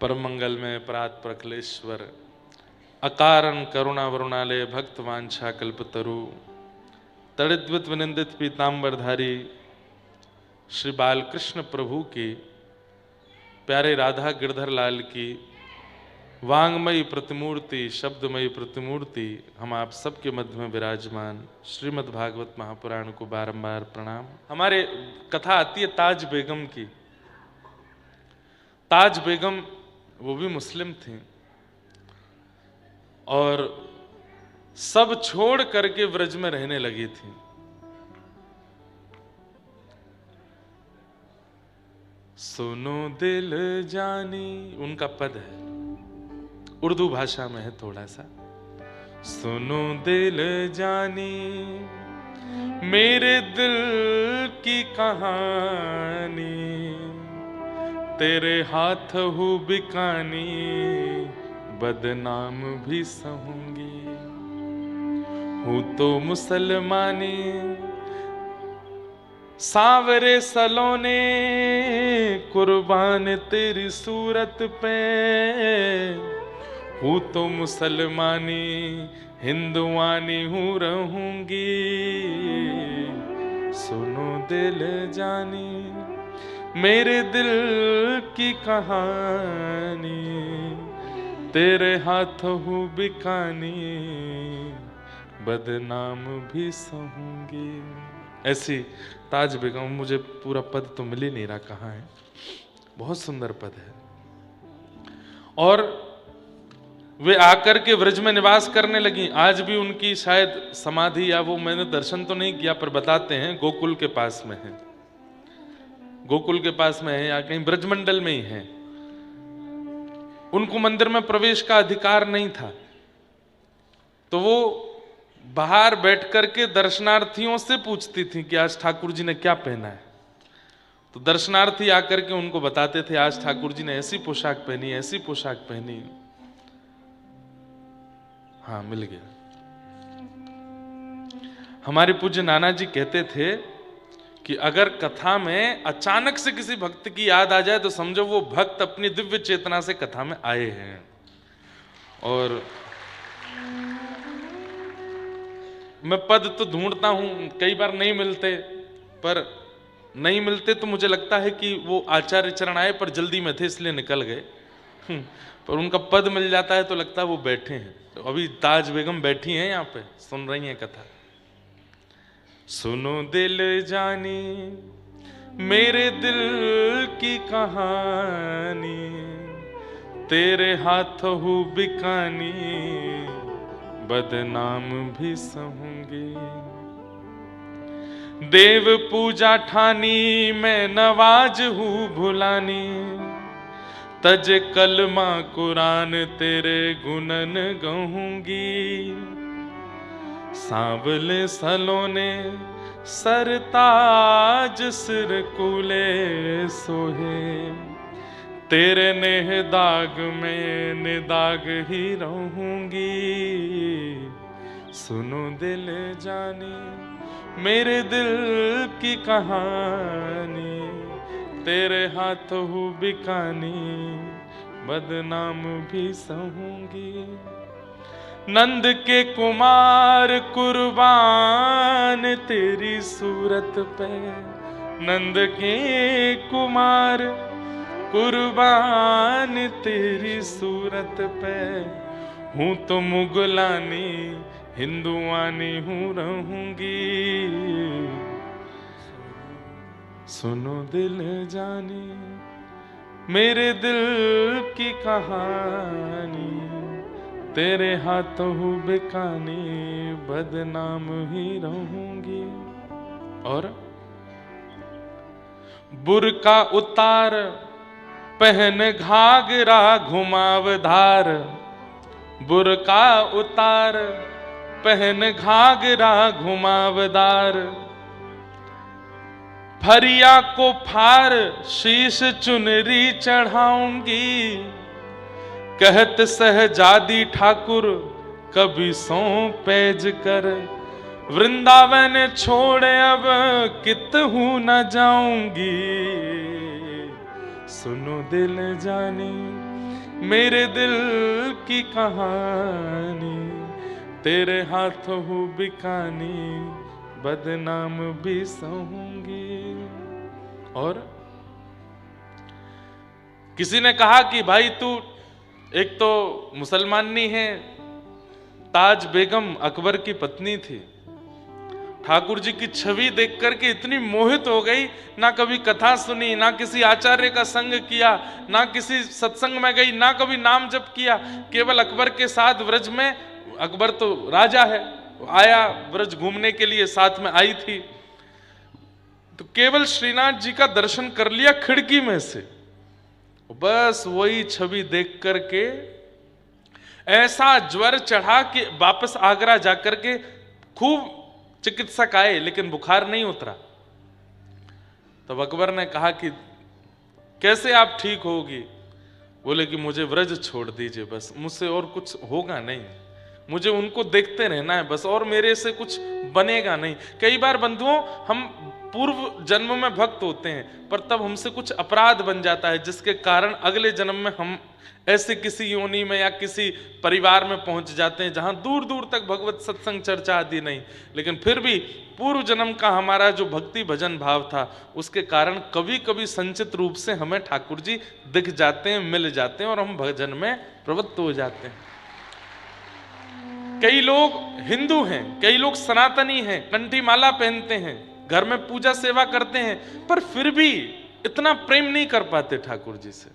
परम मंगल में परात प्रखलेश्वर अकारण करुणा वरुणालय भक्त वांछा कल्पतरु तड़िद्वित विनिंदित पीतांबरधारी श्री बालकृष्ण प्रभु की प्यारे राधा गिरधर लाल की वांगमयी प्रतिमूर्ति शब्दमयी प्रतिमूर्ति हम आप सबके मध्य में विराजमान श्रीमद् भागवत महापुराण को बारंबार प्रणाम। हमारे कथा आती है ताज बेगम की। ताज बेगम वो भी मुस्लिम थी और सब छोड़ करके व्रज में रहने लगी थी। सुनो दिल जानी उनका पद है, उर्दू भाषा में है थोड़ा सा। सुनो दिल जानी मेरे दिल की कहानी, तेरे हाथ हूँ बिकानी बदनाम भी सहूंगी। हूँ तो मुसलमानी सांवरे सलोने कुर्बान तेरी सूरत पे, हूँ तो मुसलमानी हिंदुआनी हूँ रहूंगी। सुनो दिल जानी मेरे दिल की कहानी, तेरे हाथ हूँ बिकानी बदनाम भी सहूंगी। ऐसी ताज बेगम, मुझे पूरा पद तो मिल ही नहीं रहा कहाँ है, बहुत सुंदर पद है। और वे आकर के व्रज में निवास करने लगी। आज भी उनकी शायद समाधि या वो मैंने दर्शन तो नहीं किया पर बताते हैं गोकुल के पास में है, गोकुल के पास में है या कहीं ब्रजमंडल में ही है। उनको मंदिर में प्रवेश का अधिकार नहीं था तो वो बाहर बैठ करके दर्शनार्थियों से पूछती थी कि आज ठाकुर जी ने क्या पहना है। तो दर्शनार्थी आकर के उनको बताते थे आज ठाकुर जी ने ऐसी पोशाक पहनी, ऐसी पोशाक पहनी। हाँ, मिल गया। हमारे पूज्य नाना जी कहते थे कि अगर कथा में अचानक से किसी भक्त की याद आ जाए तो समझो वो भक्त अपनी दिव्य चेतना से कथा में आए हैं। और मैं पद तो ढूंढता हूं, कई बार नहीं मिलते, पर नहीं मिलते तो मुझे लगता है कि वो आचार्य चरण आए पर जल्दी में थे इसलिए निकल गए। पर उनका पद मिल जाता है तो लगता है वो बैठे हैं। तो अभी ताज बेगम बैठी हैं यहाँ पे, सुन रही हैं कथा। सुनो दिल जानी मेरे दिल की कहानी, तेरे हाथ हूँ बिकानी बदनाम भी सहूंगी। देव पूजा ठानी मैं नवाज हूँ भुलानी, तज कलमा कुरान तेरे गुणन गहूंगी। सांवले सलोने सरताज सिर कूले सोहे, तेरे नेह दाग में निदाग ही रहूंगी। सुनो दिल जानी मेरे दिल की कहानी, तेरे हाथ हूँ बिकानी बदनाम भी सहूंगी। नंद के कुमार कुर्बान तेरी सूरत पे, नंद के कुमार कुर्बान तेरी सूरत पे, हूँ तो मुगलानी हिंदुआनी हूँ रहूंगी। सुनो दिल जानी मेरे दिल की कहानी, तेरे हाथों हूँ बिकानी बदनाम ही रहूंगी। और बुर्का उतार पहन घाघरा घुमावदार, बुर्का उतार पहन घाघरा घुमावदार, फरिया को फार शीश चुनरी चढ़ाऊंगी। कहत सहजादी ठाकुर कभी सौ पैज कर, वृंदावन छोड़े अब कितहू न जाऊंगी। सुनो दिल जानी मेरे दिल की कहानी तेरे हाथों हूँ बिकानी, बदनाम भी सहूंगी। और किसी ने कहा कि भाई तू एक तो मुसलमान नहीं है, ताज बेगम अकबर की पत्नी थी, ठाकुर जी की छवि देख करके इतनी मोहित हो गई, ना कभी कथा सुनी, ना किसी आचार्य का संग किया, ना किसी सत्संग में गई, ना कभी नाम जप किया, केवल अकबर के साथ व्रज में, अकबर तो राजा है, आया व्रज घूमने के लिए, साथ में आई थी, तो केवल श्रीनाथ जी का दर्शन कर लिया खिड़की में से, बस वही छवि देख करके ऐसा ज्वर चढ़ा कि वापस आगरा जाकर के खूब चिकित्सक आए लेकिन बुखार नहीं उतरा। तब अकबर ने कहा कि कैसे आप ठीक होगी? बोले कि मुझे व्रज छोड़ दीजिए, बस मुझसे और कुछ होगा नहीं, मुझे उनको देखते रहना है बस, और मेरे से कुछ बनेगा नहीं। कई बार बंधुओं, हम पूर्व जन्म में भक्त होते हैं पर तब हमसे कुछ अपराध बन जाता है जिसके कारण अगले जन्म में हम ऐसे किसी योनि में या किसी परिवार में पहुंच जाते हैं जहां दूर दूर तक भगवत सत्संग चर्चा आदि नहीं, लेकिन फिर भी पूर्व जन्म का हमारा जो भक्ति भजन भाव था उसके कारण कभी कभी संचित रूप से हमें ठाकुर जी दिख जाते हैं, मिल जाते हैं और हम भजन में प्रवृत्त हो जाते हैं। कई लोग हिंदू हैं, कई लोग सनातनी हैं, कंठी माला पहनते हैं, घर में पूजा सेवा करते हैं, पर फिर भी इतना प्रेम नहीं कर पाते ठाकुर जी से।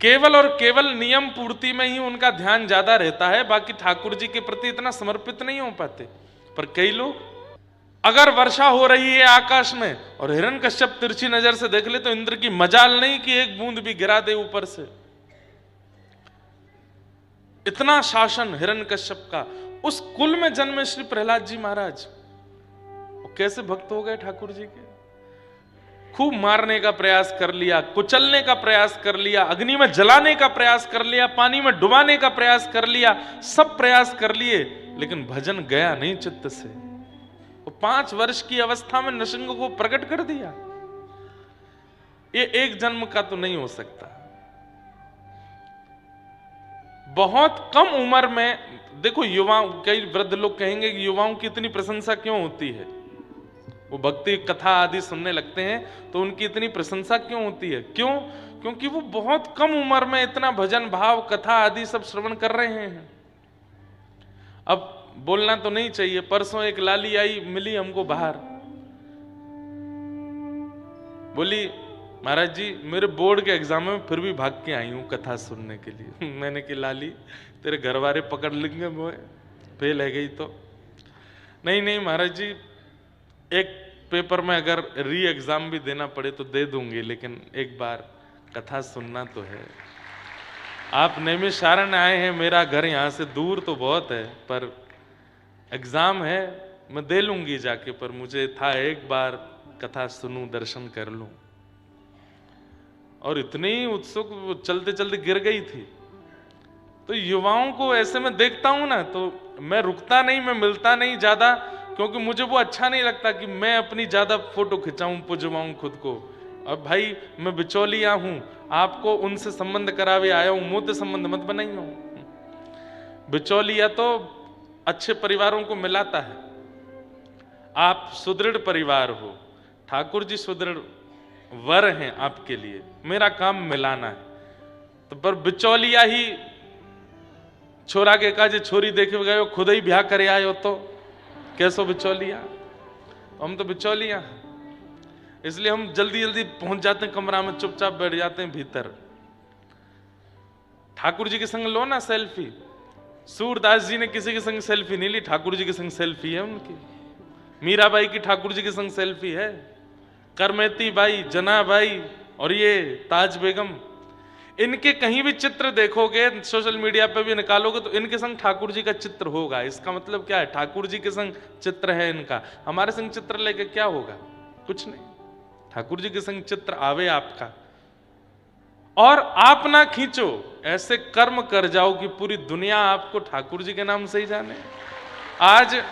केवल और केवल नियम पूर्ति में ही उनका ध्यान ज्यादा रहता है, बाकी ठाकुर जी के प्रति इतना समर्पित नहीं हो पाते। पर कई लोग, अगर वर्षा हो रही है आकाश में और हिरण्यकश्यप तिरछी नजर से देख ले तो इंद्र की मजाल नहीं कि एक बूंद भी गिरा दे ऊपर से। इतना शासन हिरण्यकश्यप का। उस कुल में जन्मे श्री प्रहलाद जी महाराज कैसे भक्त हो गए ठाकुर जी के। खूब मारने का प्रयास कर लिया, कुचलने का प्रयास कर लिया, अग्नि में जलाने का प्रयास कर लिया, पानी में डुबाने का प्रयास कर लिया, सब प्रयास कर लिए, लेकिन भजन गया नहीं चित्त से। वो 5 वर्ष की अवस्था में नृसिंह को प्रकट कर दिया। ये एक जन्म का तो नहीं हो सकता। बहुत कम उम्र में देखो, युवाओं, कई वृद्ध लोग कहेंगे कि युवाओं की इतनी प्रशंसा क्यों होती है, वो भक्ति कथा आदि सुनने लगते हैं तो उनकी इतनी प्रशंसा क्यों होती है? क्यों? क्योंकि वो बहुत कम उम्र में इतना भजन भाव कथा आदि सब श्रवण कर रहे हैं। अब बोलना तो नहीं चाहिए, परसों एक लाली आई, मिली हमको बाहर, बोली महाराज जी मेरे बोर्ड के एग्जाम में फिर भी भाग के आई हूं कथा सुनने के लिए। मैंने कि लाली तेरे घर वाले पकड़ लेंगे, मैं फेल है गई तो। नहीं नहीं महाराज जी, एक पेपर में अगर री एग्जाम भी देना पड़े तो दे दूंगी, लेकिन एक बार कथा सुनना तो है। आप नैमिषारण्य आए हैं, मेरा घर यहाँ से दूर तो बहुत है, पर एग्जाम है, मैं दे लूंगी जाके, पर मुझे था एक बार कथा सुनूं, दर्शन कर लूं। और इतनी उत्सुक, वो चलते चलते गिर गई थी। तो युवाओं को ऐसे में देखता हूं ना, तो मैं रुकता नहीं, मैं मिलता नहीं ज्यादा, क्योंकि मुझे वो अच्छा नहीं लगता कि मैं अपनी ज्यादा फोटो खिंचाऊं, पुजवाऊं खुद को। अब भाई मैं बिचौलिया हूं, आपको उनसे संबंध करावे आया हूं, मुझसे संबंध मत बनाइए। बिचौलिया तो अच्छे परिवारों को मिलाता है। आप सुदृढ़ परिवार हो, ठाकुर जी सुदृढ़ वर हैं आपके लिए, मेरा काम मिलाना है। तो पर बिचौलिया ही छोरा के काजे छोरी देखे गए हो, खुद ही ब्याह करे आए हो, तो कैसो बिचौलिया? हम तो बिचौलिया, इसलिए हम जल्दी जल्दी पहुंच जाते हैं कमरा में, चुपचाप बैठ जाते हैं भीतर। ठाकुर जी के संग लो ना सेल्फी। सूरदास जी ने किसी के संग सेल्फी नहीं ली, ठाकुर जी के संग सेल्फी है उनकी। मीराबाई की ठाकुर जी के संग सेल्फी है, करमेती बाई, जना बाई और ये ताज बेगम, इनके कहीं भी चित्र देखोगे, सोशल मीडिया पे भी निकालोगे तो इनके संग ठाकुर जी का चित्र होगा। इसका मतलब क्या है? ठाकुर जी के संग चित्र है इनका, हमारे संग चित्र लेके क्या होगा? कुछ नहीं। ठाकुर जी के संग चित्र आवे आपका, और आप ना खींचो, ऐसे कर्म कर जाओ कि पूरी दुनिया आपको ठाकुर जी के नाम से ही जाने। आज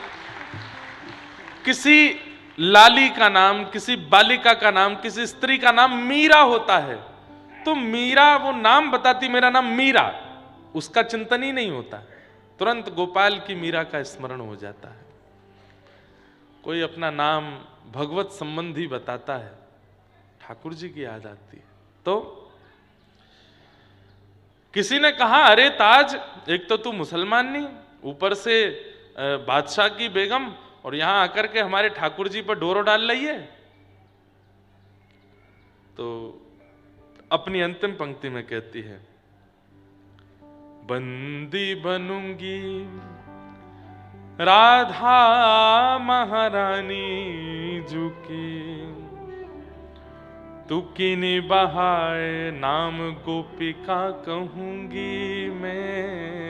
किसी लाली का नाम, किसी बालिका का नाम, किसी स्त्री का नाम मीरा होता है, तो मीरा वो नाम बताती, मेरा नाम मीरा, उसका चिंतन ही नहीं होता, तुरंत गोपाल की मीरा का स्मरण हो जाता है। कोई अपना नाम भगवत संबंधी बताता है, ठाकुर जी की याद आती है। तो किसी ने कहा, अरे ताज, एक तो तू मुसलमान नहीं, ऊपर से बादशाह की बेगम, और यहां आकर के हमारे ठाकुर जी पर डोरो डाल रही है। तो अपनी अंतिम पंक्ति में कहती है, बंदी बनूंगी राधा महारानी जू की, तू किनी बहाए नाम गोपिका कहूंगी मैं।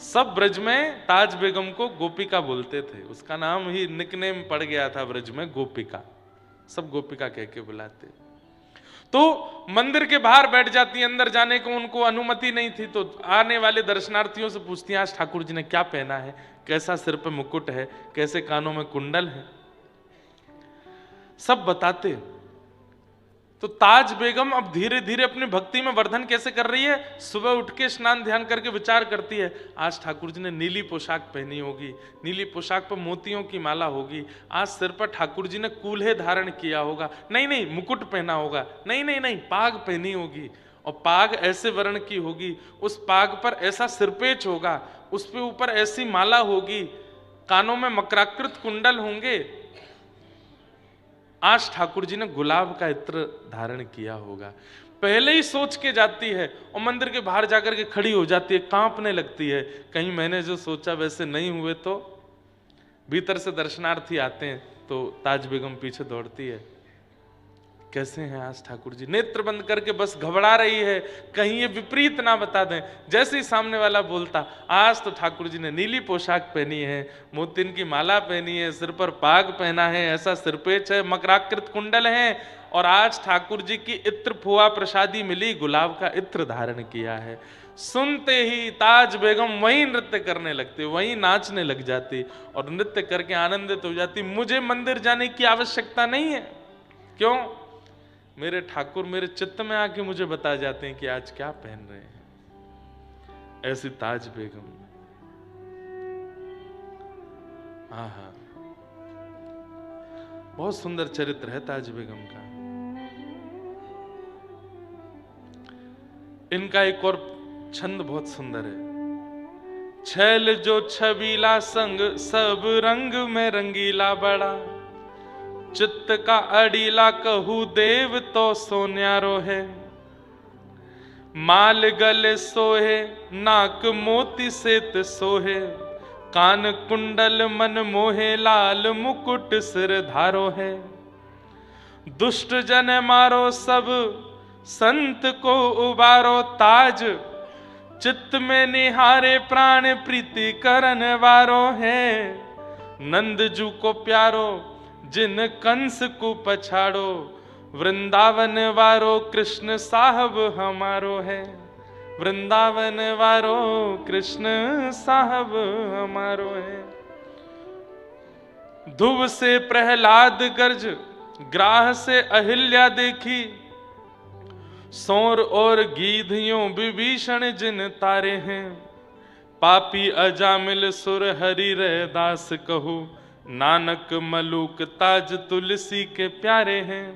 सब ब्रज में ताज बेगम को गोपिका बोलते थे, उसका नाम ही निकनेम पड़ गया था ब्रज में, गोपिका, सब गोपिका कह के बुलाते। तो मंदिर के बाहर बैठ जाती, अंदर जाने को उनको अनुमति नहीं थी। तो आने वाले दर्शनार्थियों से पूछती, आज ठाकुर जी ने क्या पहना है, कैसा सिर पे मुकुट है, कैसे कानों में कुंडल है, सब बताते। तो ताज बेगम अब धीरे धीरे अपनी भक्ति में वर्धन कैसे कर रही है, सुबह उठ के स्नान ध्यान करके विचार करती है, आज ठाकुर जी ने नीली पोशाक पहनी होगी, नीली पोशाक पर मोतियों की माला होगी, आज सिर पर ठाकुर जी ने कूल्हे धारण किया होगा, नहीं मुकुट पहना होगा, नहीं पाग पहनी होगी, और पाग ऐसे वर्ण की होगी, उस पाग पर ऐसा सिरपेच होगा, उस पे ऊपर ऐसी माला होगी, कानों में मकराकृत कुंडल होंगे, आज ठाकुर जी ने गुलाब का इत्र धारण किया होगा। पहले ही सोच के जाती है और मंदिर के बाहर जाकर के खड़ी हो जाती है, कांपने लगती है, कहीं मैंने जो सोचा वैसे नहीं हुए तो। भीतर से दर्शनार्थी आते हैं तो ताज बेगम पीछे दौड़ती है, कैसे हैं आज ठाकुर जी, नेत्र बंद करके बस घबरा रही है, कहीं ये विपरीत ना बता दें। जैसे ही सामने वाला बोलता, आज तो ठाकुर जी ने नीली पोशाक पहनी है, मोतिन की माला पहनी है, सिर पर पाग पहना है, ऐसा सिरपेच है, मकराकृत कुंडल है, और आज ठाकुर जी की इत्र फुआ प्रसादी मिली, गुलाब का इत्र धारण किया है। सुनते ही ताज बेगम वहीं नृत्य करने लगती, वहीं नाचने लग जाती और नृत्य करके आनंदित हो जाती। मुझे मंदिर जाने की आवश्यकता नहीं है, क्यों, मेरे ठाकुर मेरे चित्त में आके मुझे बता जाते हैं कि आज क्या पहन रहे हैं। ऐसी ताज बेगम, हाँ, बहुत सुंदर चरित्र है ताज बेगम का। इनका एक और छंद बहुत सुंदर है, छैल जो छबीला संग सब रंग में रंगीला बड़ा, चित्त का अड़ीला कहू देव तो सोन्यारो है, माल गले सोहे नाक मोती सेत सोहे, कान कुंडल मन मोहे लाल मुकुट सिर धारो है, दुष्ट जन मारो सब संत को उबारो ताज, चित्त में निहारे प्राण प्रीति करन वारो है, नंद जू को प्यारो जिन कंस को पछाड़ो, वृंदावन वारो कृष्ण साहब हमारो है, वृंदावन वारो कृष्ण साहब हमारो है। ध्रुव से प्रहलाद गर्ज ग्राह से अहिल्या देखी, सौर और गीधियों विभीषण जिन तारे हैं, पापी अजामिल सुर हरि रे दास कहू, नानक मलूक ताज तुलसी के प्यारे हैं,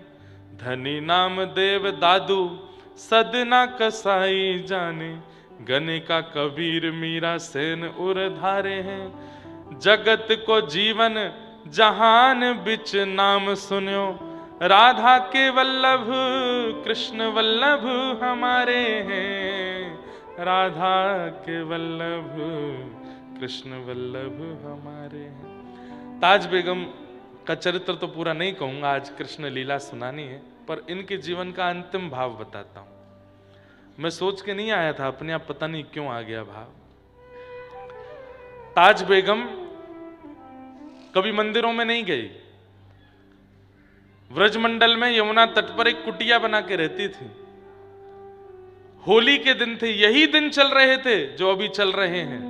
धनी नाम देव दादू सदना कसाई जाने, गने का कबीर मीरा सेन उर धारे हैं, जगत को जीवन जहान बिच नाम सुन्यो, राधा के वल्लभ कृष्ण वल्लभ हमारे हैं, राधा के वल्लभ कृष्ण वल्लभ हमारे हैं। ताज बेगम का चरित्र तो पूरा नहीं कहूंगा, आज कृष्ण लीला सुनानी है, पर इनके जीवन का अंतिम भाव बताता हूं। मैं सोच के नहीं आया था, अपने आप पता नहीं क्यों आ गया भाव। ताज बेगम कभी मंदिरों में नहीं गई, व्रजमंडल में यमुना तट पर एक कुटिया बना के रहती थी। होली के दिन थे, यही दिन चल रहे थे जो अभी चल रहे हैं,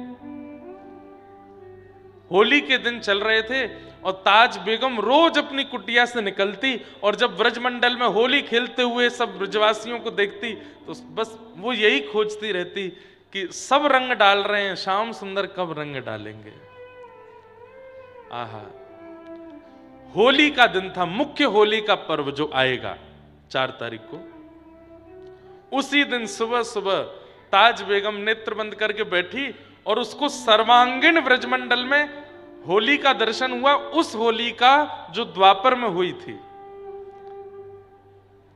होली के दिन चल रहे थे और ताज बेगम रोज अपनी कुटिया से निकलती और जब ब्रजमंडल में होली खेलते हुए सब ब्रजवासियों को देखती तो बस वो यही खोजती रहती कि सब रंग डाल रहे हैं, श्याम सुंदर कब रंग डालेंगे। आहा, होली का दिन था, मुख्य होली का पर्व जो आएगा 4 तारीख को। उसी दिन सुबह सुबह ताज बेगम नेत्र बंद करके बैठी और उसको सर्वांगीण ब्रजमंडल में होली का दर्शन हुआ, उस होली का जो द्वापर में हुई थी।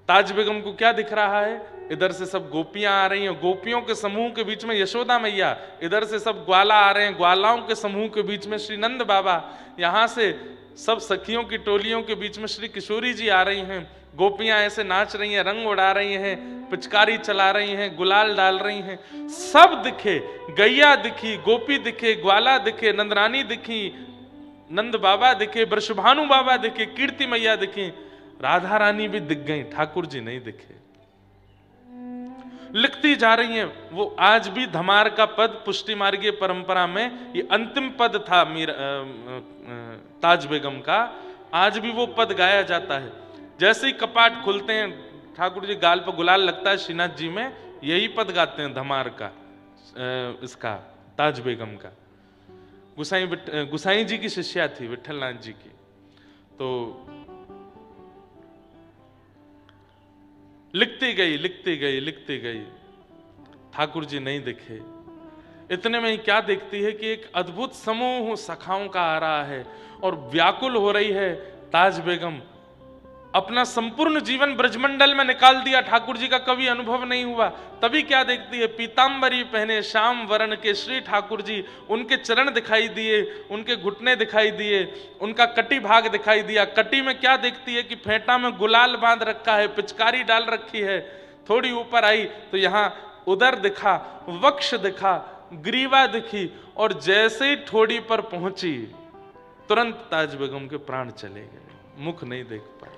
ताज बेगम को क्या दिख रहा है? इधर से सब गोपियां आ रही हैं, गोपियों के समूह के बीच में यशोदा मैया, इधर से सब ग्वाला आ रहे हैं, ग्वालाओं के समूह के बीच में श्री नंद बाबा, यहां से सब सखियों की टोलियों के बीच में श्री किशोरी जी आ रही हैं, गोपियां ऐसे नाच रही हैं, रंग उड़ा रही हैं, पिचकारी चला रही हैं, गुलाल डाल रही हैं, सब दिखे, गैया दिखी, गोपी दिखे, ग्वाला दिखे, नंदरानी दिखी, नंद बाबा दिखे, वृषभानु बाबा दिखे, कीर्ति मैया दिखी, राधा रानी भी दिख गई, ठाकुर जी नहीं दिखे। लिखती जा रही हैं वो। आज भी धमार का पद पुष्टि मार्गीय परंपरा में ये अंतिम पद था ताज बेगम का, आज भी वो पद गाया जाता है। जैसे ही कपाट खुलते हैं, ठाकुर जी गाल पर गुलाल लगता है श्रीनाथ जी में, यही पद गाते हैं धमार का, इसका ताज बेगम का। गुसाई जी की शिष्या थी विठलनाथ जी की, तो लिखती गई लिखती गई लिखती गई, ठाकुर जी नहीं दिखे। इतने में ही क्या देखती है कि एक अद्भुत समूह सखाओं का आ रहा है और व्याकुल हो रही है ताज बेगम। अपना संपूर्ण जीवन ब्रजमंडल में निकाल दिया, ठाकुर जी का कभी अनुभव नहीं हुआ। तभी क्या देखती है, पीतांबरी पहने श्याम वर्ण के श्री ठाकुर जी, उनके चरण दिखाई दिए, उनके घुटने दिखाई दिए, उनका कटी भाग दिखाई दिया। कटी में क्या देखती है कि फेंटा में गुलाल बांध रखा है, पिचकारी डाल रखी है। थोड़ी ऊपर आई तो यहाँ उदर दिखा, वक्ष दिखा, ग्रीवा दिखी, और जैसे ही ठोड़ी पर पहुंची तुरंत ताज बेगम के प्राण चले गए, मुख नहीं देख पाए,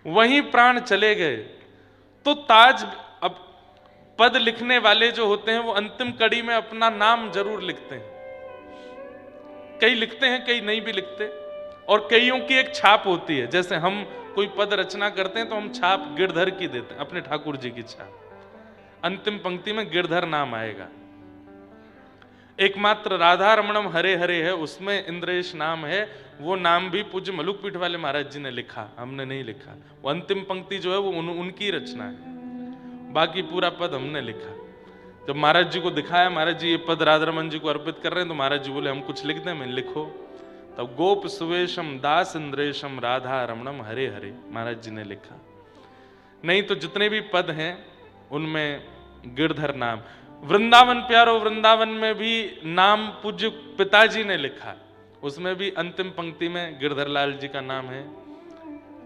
वहीं प्राण चले गए। तो ताज, अब पद लिखने वाले जो होते हैं वो अंतिम कड़ी में अपना नाम जरूर लिखते हैं। कई लिखते हैं, कई नहीं भी लिखते, और कईयों की एक छाप होती है। जैसे हम कोई पद रचना करते हैं तो हम छाप गिरधर की देते हैं, अपने ठाकुर जी की छाप, अंतिम पंक्ति में गिरधर नाम आएगा। एकमात्र राधा रमणम हरे हरे है, उसमें इंद्रेश नाम है, वो नाम भी पूज्य मलुक पीठ वाले महाराज जी ने लिखा, हमने नहीं लिखा। वो अंतिम पंक्ति जो है वो उनकी रचना है, बाकी पूरा पद हमने लिखा। जब महाराज जी को दिखाया, महाराज जी ये पद राधा रमन जी को अर्पित कर रहे हैं, तो महाराज जी बोले हम कुछ लिख दें, मैं लिखो। तब गोप सुवेशम दास इंद्रेशम राधा रमणम हरे हरे महाराज जी ने लिखा। नहीं तो जितने भी पद हैं उनमें गिरधर नाम। वृंदावन प्यारो, वृंदावन में भी नाम पूज्य पिताजी ने लिखा, उसमें भी अंतिम पंक्ति में गिरधर लाल जी का नाम है।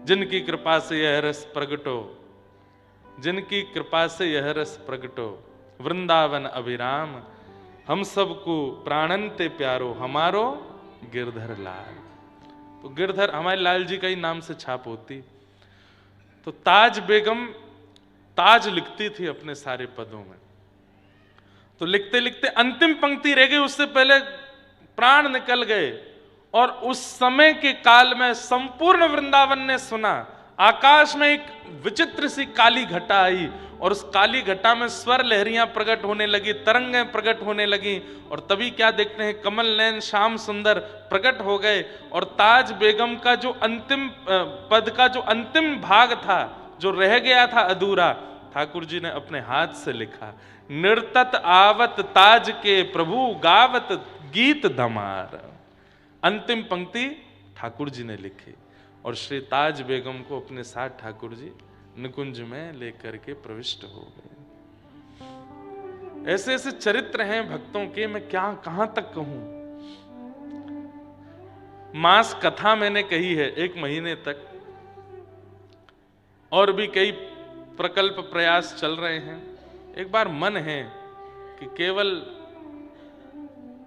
जिनकी कृपा से यह रस प्रगटो, जिनकी कृपा से यह रस प्रगटो, वृंदावन अभिराम, हम सबको प्राणंते प्यारो, हमारो गिरधर लाल। तो गिरधर हमारे लाल जी का ही नाम से छाप होती। तो ताज बेगम ताज लिखती थी अपने सारे पदों में। तो लिखते लिखते अंतिम पंक्ति रह गई, उससे पहले प्राण निकल गए। और उस समय के काल में संपूर्ण वृंदावन ने सुना, आकाश में एक विचित्र सी काली घटा आई, और उस काली घटा में स्वर लहरियां प्रकट होने लगी, तरंगें प्रकट होने लगी। और तभी क्या देखते हैं, कमल नयन श्याम सुंदर प्रकट हो गए। और ताज बेगम का जो अंतिम पद का जो अंतिम भाग था, जो रह गया था अधूरा, ठाकुर जी ने अपने हाथ से लिखा। निर्तत आवत ताज के प्रभु गावत गीत धमार। अंतिम पंक्ति ठाकुर जी ने लिखी और श्री ताज बेगम को अपने साथ ठाकुर जी निकुंज में लेकर के प्रविष्ट हो गए। ऐसे ऐसे चरित्र हैं भक्तों के, मैं क्या कहां तक कहूं। मास कथा मैंने कही है 1 महीने तक, और भी कई प्रकल्प प्रयास चल रहे हैं। एक बार मन है कि केवल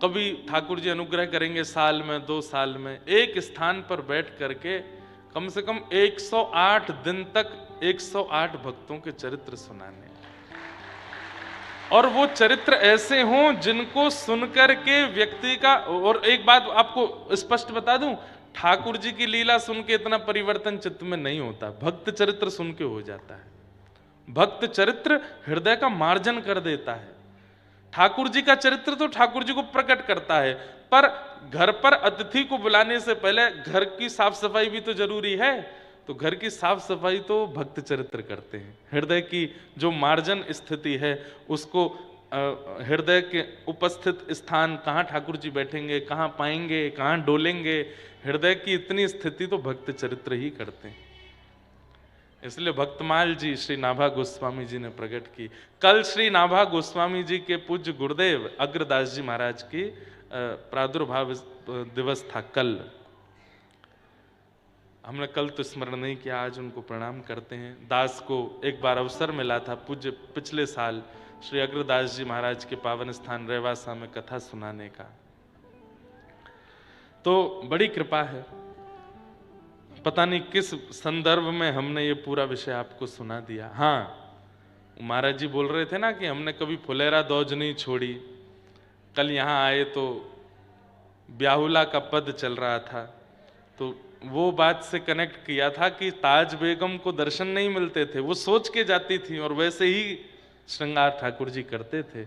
कभी ठाकुर जी अनुग्रह करेंगे साल में 2 साल में एक स्थान पर बैठ करके कम से कम 108 दिन तक 108 भक्तों के चरित्र सुनाने। और वो चरित्र ऐसे हों जिनको सुनकर के व्यक्ति का, और एक बात आपको स्पष्ट बता दूं, ठाकुर जी की लीला सुन के इतना परिवर्तन चित्त में नहीं होता, भक्त चरित्र सुन के हो जाता है। भक्त चरित्र हृदय का मार्जन कर देता है। ठाकुर जी का चरित्र तो ठाकुर जी को प्रकट करता है, पर घर पर अतिथि को बुलाने से पहले घर की साफ सफाई भी तो जरूरी है। तो घर की साफ सफाई तो भक्त चरित्र करते हैं। हृदय की जो मार्जन स्थिति है उसको, हृदय के उपस्थित स्थान कहाँ ठाकुर जी बैठेंगे, कहाँ पाएंगे, कहाँ डोलेंगे, हृदय की इतनी स्थिति तो भक्त चरित्र ही करते हैं। इसलिए भक्तमाल जी श्री नाभा गोस्वामी जी ने प्रकट की। कल श्री नाभा गोस्वामी जी के पूज्य गुरुदेव अग्रदास जी महाराज की प्रादुर्भाव दिवस था कल। हमने कल तो स्मरण नहीं किया, आज उनको प्रणाम करते हैं। दास को एक बार अवसर मिला था पूज्य पिछले साल श्री अग्रदास जी महाराज के पावन स्थान रेवासा में कथा सुनाने का, तो बड़ी कृपा है। पता नहीं किस संदर्भ में हमने ये पूरा विषय आपको सुना दिया। हाँ, महाराज जी बोल रहे थे ना कि हमने कभी फुलेरा दौज नहीं छोड़ी। कल यहाँ आए तो ब्याहुला का पद चल रहा था, तो वो बात से कनेक्ट किया था कि ताज बेगम को दर्शन नहीं मिलते थे, वो सोच के जाती थी और वैसे ही श्रृंगार ठाकुर जी करते थे।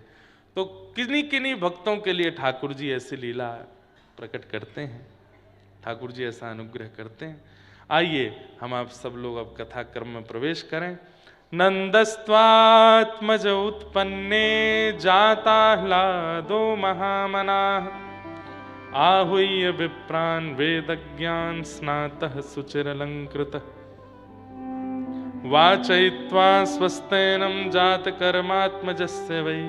तो किन्हीं किन्हीं भक्तों के लिए ठाकुर जी ऐसी लीला प्रकट करते हैं, ठाकुर जी ऐसा अनुग्रह करते हैं। आइए हम आप सब लोग अब कथा क्रम में प्रवेश करें। नंदस्त्वात्मज उत्पन्ने जाताह्लादो महामनाः, आहूय विप्रान् वेदज्ञान स्नातः सुचिरलंकृतः, वाचयित्वा स्वस्तेनं जातकर्मात्मजस्य वै,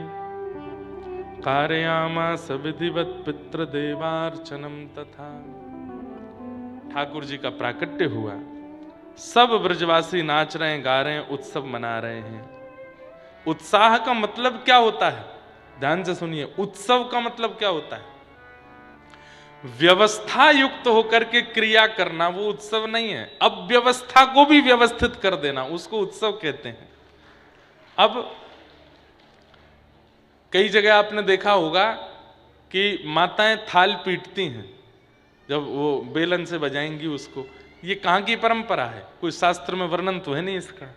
कारयामास विधिवत् पितृदेवार्चनम् तथा। ठाकुर जी का प्राकट्य हुआ, सब ब्रजवासी नाच रहे हैं, गा रहे हैं, उत्सव मना रहे हैं। उत्साह का मतलब क्या होता है? ध्यान से सुनिए, उत्सव का मतलब क्या होता है? व्यवस्था युक्त होकर के क्रिया करना, वो उत्सव नहीं है। अब व्यवस्था को भी व्यवस्थित कर देना, उसको उत्सव कहते हैं। अब कई जगह आपने देखा होगा कि माताएं थाल पीटती हैं, जब वो बेलन से बजाएंगी उसको। ये कहाँ की परंपरा है? कोई शास्त्र में वर्णन तो है नहीं इसका।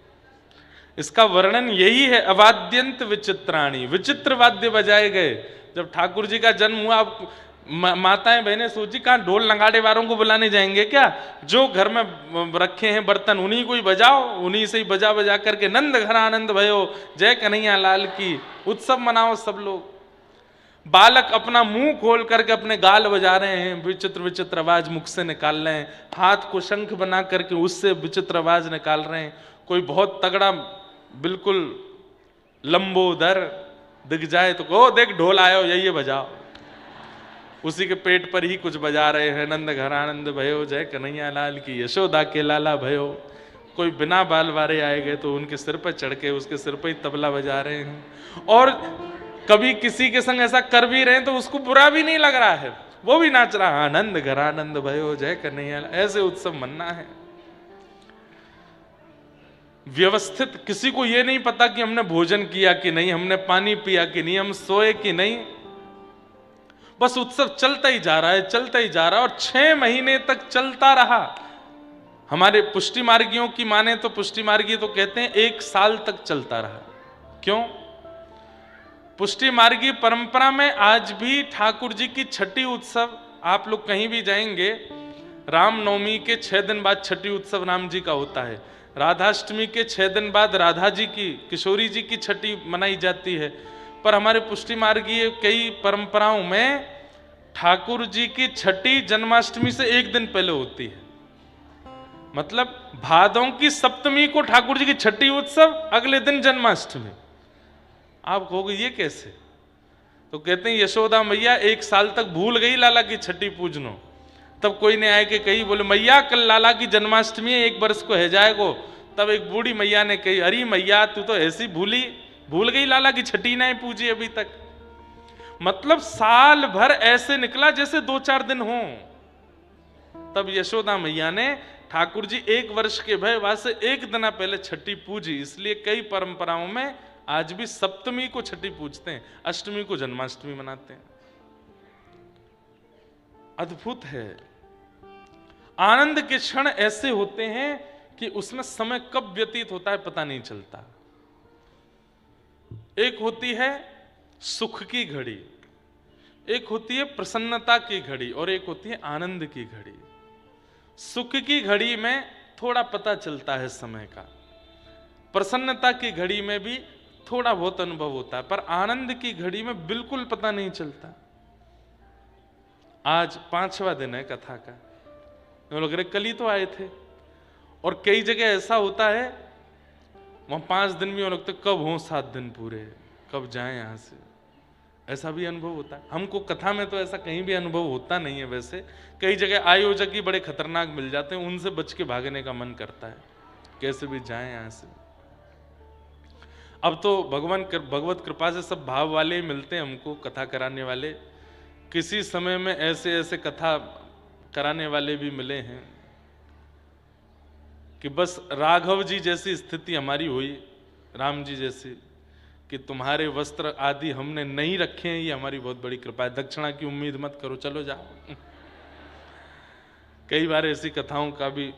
इसका वर्णन यही है, अवाद्यंत विचित्राणी, विचित्र वाद्य बजाए गए। जब ठाकुर जी का जन्म हुआ, माताएं बहनें सोची कहाँ ढोल नगाड़े वालों को बुलाने जाएंगे क्या? जो घर में रखे हैं बर्तन उन्हीं को ही बजाओ, उन्हीं से ही बजा बजा करके नंद घर आनंद भयो, जय कन्हैया लाल की, उत्सव मनाओ सब लोग। बालक अपना मुंह खोल करके अपने गाल बजा रहे हैं, विचित्र विचित्र आवाज मुख से निकाल रहे हैं, हाथ को शंख बना करके उससे विचित्र आवाज निकाल रहे हैं। कोई बहुत तगड़ा बिल्कुल लंबोदर दिख जाए तो ओ देख ढोल आयो, यही बजाओ। उसी के पेट पर ही कुछ बजा रहे हैं, नंद घर आनंद भयो, जय कन्हैया लाल की, यशोदा के लाला भयो। कोई बिना बाल वारे आए गए तो उनके सिर पर चढ़ के उसके सिर पर ही तबला बजा रहे हैं। और कभी किसी के संग ऐसा कर भी रहे हैं तो उसको बुरा भी नहीं लग रहा है, वो भी नाच रहा है, आनंद घर आनंद भयो, जय कन्हैया। ऐसे उत्सव मनना है व्यवस्थित। किसी को ये नहीं पता कि हमने भोजन किया कि नहीं, हमने पानी पिया कि नहीं, हम सोए कि नहीं। बस उत्सव चलता ही जा रहा है, चलता ही जा रहा है, और 6 महीने तक चलता रहा। हमारे पुष्टि मार्गियों की माने तो पुष्टि मार्गी तो कहते हैं 1 साल तक चलता रहा। क्यों? पुष्टि मार्गी परंपरा में आज भी ठाकुर जी की छठी उत्सव, आप लोग कहीं भी जाएंगे, रामनवमी के 6 दिन बाद छठी उत्सव राम जी का होता है। राधाष्टमी के 6 दिन बाद राधा जी की, किशोरी जी की छठी मनाई जाती है। पर हमारे पुष्टि मार्गीय कई परंपराओं में ठाकुर जी की छठी जन्माष्टमी से 1 दिन पहले होती है। मतलब भादों की सप्तमी को ठाकुर जी की छठी उत्सव, अगले दिन जन्माष्टमी। आप कहोगे ये कैसे? तो कहते हैं यशोदा मैया 1 साल तक भूल गई लाला की छठी पूजनो। तब कोई ने आए कि कही, बोले मैया कल लाला की जन्माष्टमी है, 1 वर्ष को है जाएगो। तब एक बूढ़ी मैया ने कही, अरे मैया तू तो ऐसी भूल गई लाला की छठी नहीं पूजी अभी तक। मतलब साल भर ऐसे निकला जैसे 2-4 दिन हो। तब यशोदा मैया ने ठाकुर जी 1 वर्ष के भय वासे 1 दिन पहले छठी पूजी। इसलिए कई परंपराओं में आज भी सप्तमी को छठी पूजते हैं, अष्टमी को जन्माष्टमी मनाते हैं। अद्भुत है। आनंद के क्षण ऐसे होते हैं कि उसमें समय कब व्यतीत होता है पता नहीं चलता। एक होती है सुख की घड़ी, एक होती है प्रसन्नता की घड़ी, और एक होती है आनंद की घड़ी। सुख की घड़ी में थोड़ा पता चलता है समय का, प्रसन्नता की घड़ी में भी थोड़ा बहुत अनुभव होता है, पर आनंद की घड़ी में बिल्कुल पता नहीं चलता। आज 5वां दिन है कथा का, लोग कल ही तो आए थे, और कई जगह ऐसा होता है वहां 5 दिन भी हो लगते कब हो 7 दिन पूरे, कब जाएं यहां से, ऐसा भी अनुभव होता है। हमको कथा में तो ऐसा कहीं भी अनुभव होता नहीं है। वैसे कई जगह आयोजक ही बड़े खतरनाक मिल जाते हैं, उनसे बच के भागने का मन करता है, कैसे भी जाएं यहां से। अब तो भगवत कृपा से सब भाव वाले ही मिलते हैं हमको, कथा कराने वाले। किसी समय में ऐसे ऐसे कथा कराने वाले भी मिले हैं कि बस राघव जी जैसी स्थिति हमारी हुई, राम जी जैसी, कि तुम्हारे वस्त्र आदि हमने नहीं रखे हैं, ये हमारी बहुत बड़ी कृपा है, दक्षिणा की उम्मीद मत करो, चलो जाओ। कई बार ऐसी कथाओं का भी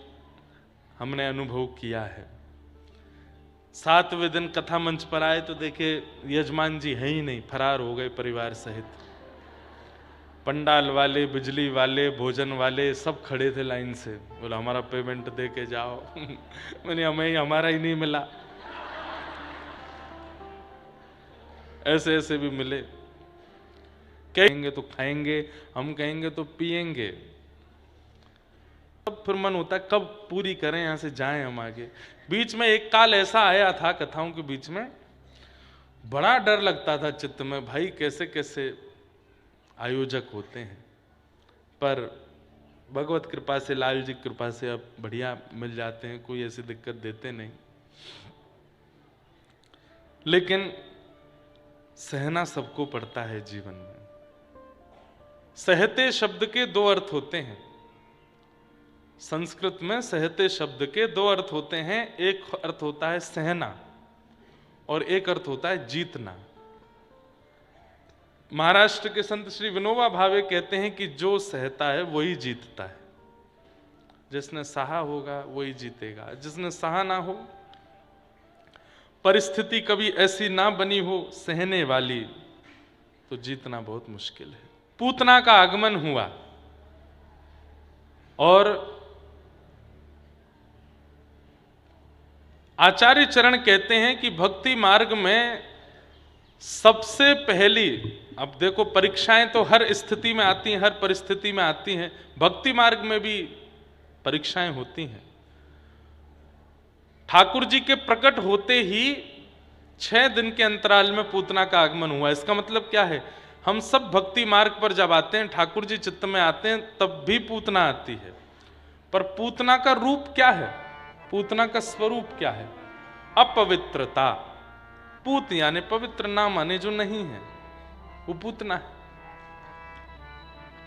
हमने अनुभव किया है। 7वें दिन कथा मंच पर आए तो देखे यजमान जी है ही नहीं, फरार हो गए परिवार सहित। पंडाल वाले, बिजली वाले, भोजन वाले सब खड़े थे लाइन से, बोला हमारा पेमेंट दे के जाओ। मैंने हमारा ही नहीं मिला। ऐसे ऐसे भी मिले। कहेंगे तो खाएंगे, हम कहेंगे तो पिएंगे। तब फिर मन होता है कब पूरी करें, यहां से जाएं हम आगे। बीच में एक काल ऐसा आया था कथाओं के बीच में, बड़ा डर लगता था चित्त में, भाई कैसे कैसे आयोजक होते हैं। पर भगवत कृपा से, लाल जी की कृपा से अब बढ़िया मिल जाते हैं, कोई ऐसी दिक्कत देते नहीं। लेकिन सहना सबको पड़ता है जीवन में। सहते शब्द के 2 अर्थ होते हैं। संस्कृत में सहते शब्द के 2 अर्थ होते हैं। एक अर्थ होता है सहना और एक अर्थ होता है जीतना। महाराष्ट्र के संत श्री विनोबा भावे कहते हैं कि जो सहता है वही जीतता है। जिसने सहा होगा वही जीतेगा, जिसने सहा ना हो, परिस्थिति कभी ऐसी ना बनी हो सहने वाली, तो जीतना बहुत मुश्किल है। पूतना का आगमन हुआ और आचार्य चरण कहते हैं कि भक्ति मार्ग में सबसे पहली, अब देखो परीक्षाएं तो हर स्थिति में आती हैं, हर परिस्थिति में आती हैं, भक्ति मार्ग में भी परीक्षाएं होती हैं। ठाकुर जी के प्रकट होते ही 6 दिन के अंतराल में पूतना का आगमन हुआ। इसका मतलब क्या है, हम सब भक्ति मार्ग पर जब आते हैं, ठाकुर जी चित्त में आते हैं, तब भी पूतना आती है। पर पूतना का रूप क्या है, पूतना का स्वरूप क्या है? अपवित्रता। पूत यानी पवित्र, ना माने जो नहीं है वो पूतना है।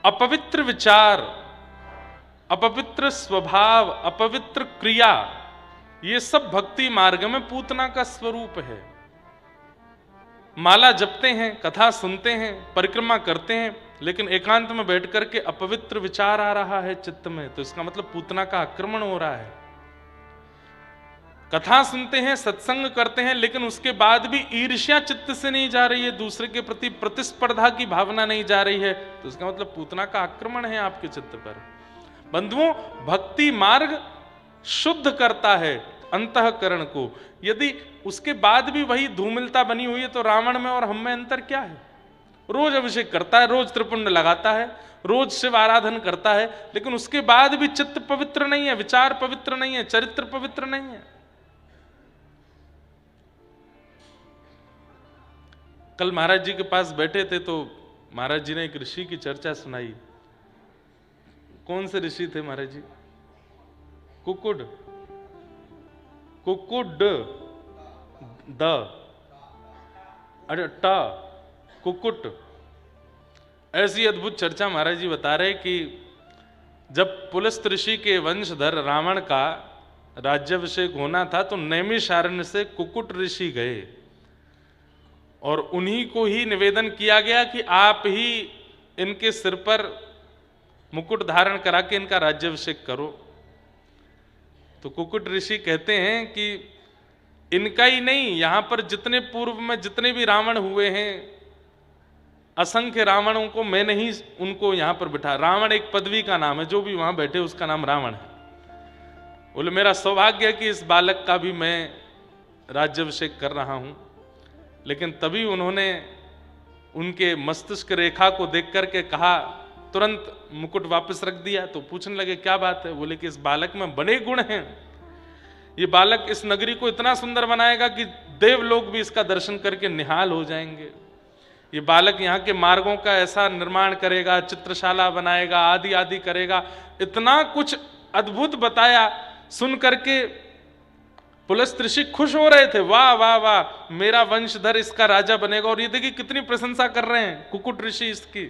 अपवित्र विचार, अपवित्र स्वभाव, अपवित्र क्रिया, ये सब भक्ति मार्ग में पूतना का स्वरूप है। माला जपते हैं, कथा सुनते हैं, परिक्रमा करते हैं, लेकिन एकांत में बैठ करके अपवित्र विचार आ रहा है चित्त में, तो इसका मतलब पूतना का आक्रमण हो रहा है। कथा सुनते हैं, सत्संग करते हैं, लेकिन उसके बाद भी ईर्ष्या चित्त से नहीं जा रही है, दूसरे के प्रति प्रतिस्पर्धा की भावना नहीं जा रही है, तो इसका मतलब पूतना का आक्रमण है आपके चित्त पर। बंधुओं, भक्ति मार्ग शुद्ध करता है अंतःकरण को। यदि उसके बाद भी वही धूमिलता बनी हुई है, तो रावण में और हम में अंतर क्या है? रोज अभिषेक करता है, रोज त्रिपुंड लगाता है, रोज शिव आराधन करता है, लेकिन उसके बाद भी चित्त पवित्र नहीं है, विचार पवित्र नहीं है, चरित्र पवित्र नहीं है। कल महाराज जी के पास बैठे थे तो महाराज जी ने एक ऋषि की चर्चा सुनाई। कौन से ऋषि थे महाराज जी? कुकुड, कुकुड द, अरे ट, कुकुट। ऐसी अद्भुत चर्चा महाराज जी बता रहे कि जब पुलस्त ऋषि के वंशधर रावण का राज्याभिषेक होना था, तो नैमिषारण्य से कुकुट ऋषि गए और उन्हीं को ही निवेदन किया गया कि आप ही इनके सिर पर मुकुट धारण करा के इनका राज्याभिषेक करो। तो कुकुट ऋषि कहते हैं कि इनका ही नहीं, यहां पर जितने पूर्व में जितने भी रावण हुए हैं, असंख्य रावणों को मैंने ही उनको यहां पर बिठा। रावण एक पदवी का नाम है, जो भी वहां बैठे उसका नाम रावण है। बोले मेरा सौभाग्य है कि इस बालक का भी मैं राज्याभिषेक कर रहा हूं। लेकिन तभी उन्होंने उनके मस्तिष्क रेखा को देख करके कहा, तुरंत मुकुट वापस रख दिया। तो पूछने लगे क्या बात है? बोले कि इस बालक में बड़े गुण हैं, ये बालक इस नगरी को इतना सुंदर बनाएगा कि देवलोक भी इसका दर्शन करके निहाल हो जाएंगे। ये बालक यहाँ के मार्गों का ऐसा निर्माण करेगा, चित्रशाला बनाएगा, आदि आदि करेगा। इतना कुछ अद्भुत बताया। सुन करके पुलस्त ऋषि खुश हो रहे थे, वाह वाह वाह, मेरा वंशधर इसका राजा बनेगा। और ये देखिए कितनी प्रशंसा कर रहे हैं कुकुट ऋषि इसकी।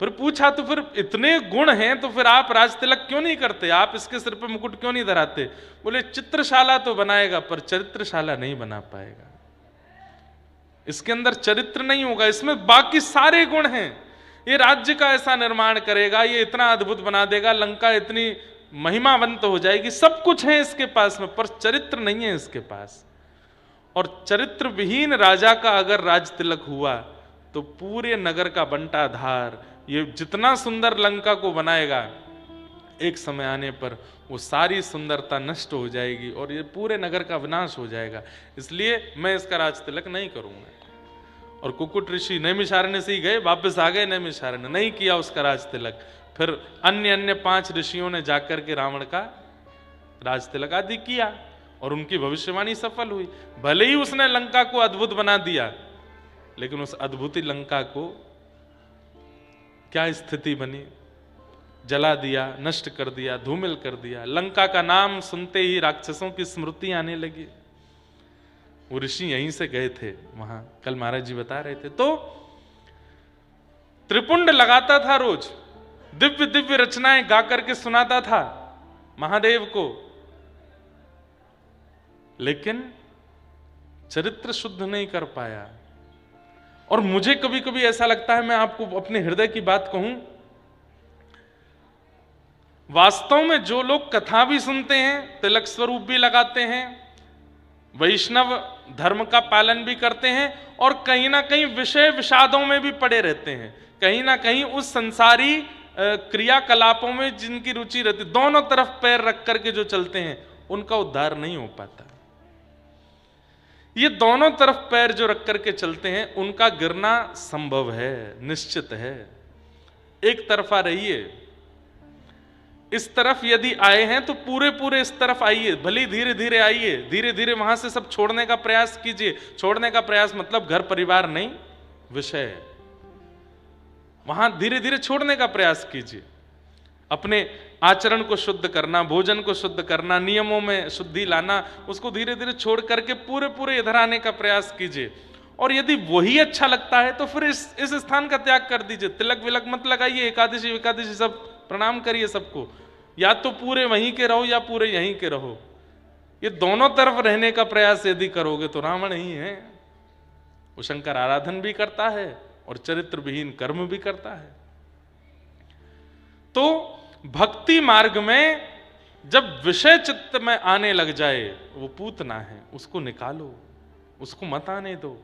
फिर पूछा, तो फिर इतने गुण हैं तो फिर आप राज तिलक क्यों नहीं करते, आप इसके सिर पे मुकुट क्यों नहीं धराते? बोले चित्रशाला तो बनाएगा पर चरित्रशाला नहीं बना पाएगा, इसके अंदर चरित्र नहीं होगा, इसमें बाकी सारे गुण हैं। ये राज्य का ऐसा निर्माण करेगा, ये इतना अद्भुत बना देगा, लंका इतनी महिमावंत हो जाएगी, सब कुछ है इसके पास में, पर चरित्र नहीं है इसके पास। और चरित्र विहीन राजा का अगर राज तिलक हुआ तो पूरे नगर का बंटाधार, ये जितना सुंदर लंका को बनाएगा, एक समय आने पर वो सारी सुंदरता नष्ट हो जाएगी और ये पूरे नगर का विनाश हो जाएगा। इसलिए मैं इसका राज तिलक नहीं करूंगा। और कुकुट ऋषि नैमिषारण्य से ही गए, वापस आ गए नैमिषारण्य, नहीं किया उसका राज तिलक। फिर अन्य 5 ऋषियों ने जाकर के रावण का राज तिलक आदि किया और उनकी भविष्यवाणी सफल हुई। भले ही उसने लंका को अद्भुत बना दिया, लेकिन उस अद्भुत लंका को क्या स्थिति बनी? जला दिया, नष्ट कर दिया, धूमिल कर दिया। लंका का नाम सुनते ही राक्षसों की स्मृति आने लगी। वो ऋषि यहीं से गए थे वहां, कल महाराज जी बता रहे थे। तो त्रिपुंड लगाता था, रोज दिव्य दिव्य रचनाएं गा करके सुनाता था महादेव को, लेकिन चरित्र शुद्ध नहीं कर पाया। और मुझे कभी कभी ऐसा लगता है, मैं आपको अपने हृदय की बात कहूं, वास्तव में जो लोग कथा भी सुनते हैं, तिलक स्वरूप भी लगाते हैं, वैष्णव धर्म का पालन भी करते हैं और कहीं ना कहीं विषय विषादों में भी पड़े रहते हैं, कहीं ना कहीं उस संसारी क्रियाकलापों में जिनकी रुचि रहती, दोनों तरफ पैर रख करके जो चलते हैं, उनका उद्धार नहीं हो पाता। ये दोनों तरफ पैर जो रख करके चलते हैं, उनका गिरना संभव है, निश्चित है। एक तरफा रहिए, इस तरफ यदि आए हैं तो पूरे पूरे इस तरफ आइए, भले धीरे धीरे आइए, धीरे धीरे वहां से सब छोड़ने का प्रयास कीजिए। छोड़ने का प्रयास मतलब घर परिवार नहीं, विषय, वहां धीरे धीरे छोड़ने का प्रयास कीजिए। अपने आचरण को शुद्ध करना, भोजन को शुद्ध करना, नियमों में शुद्धि लाना, उसको धीरे धीरे छोड़ करके पूरे पूरे इधर आने का प्रयास कीजिए। और यदि वही अच्छा लगता है तो फिर इस स्थान का त्याग कर दीजिए। तिलक विलक मत लगाइए, एकादशी एकादशी सब प्रणाम करिए सबको, या तो पूरे वहीं के रहो या पूरे यहीं के रहो। ये दोनों तरफ रहने का प्रयास यदि करोगे तो रावण ही है। वो शंकर आराधन भी करता है और चरित्र विहीन कर्म भी करता है। तो भक्ति मार्ग में जब विषय चित्त में आने लग जाए, वो पूतना है, उसको निकालो, उसको मत आने दो।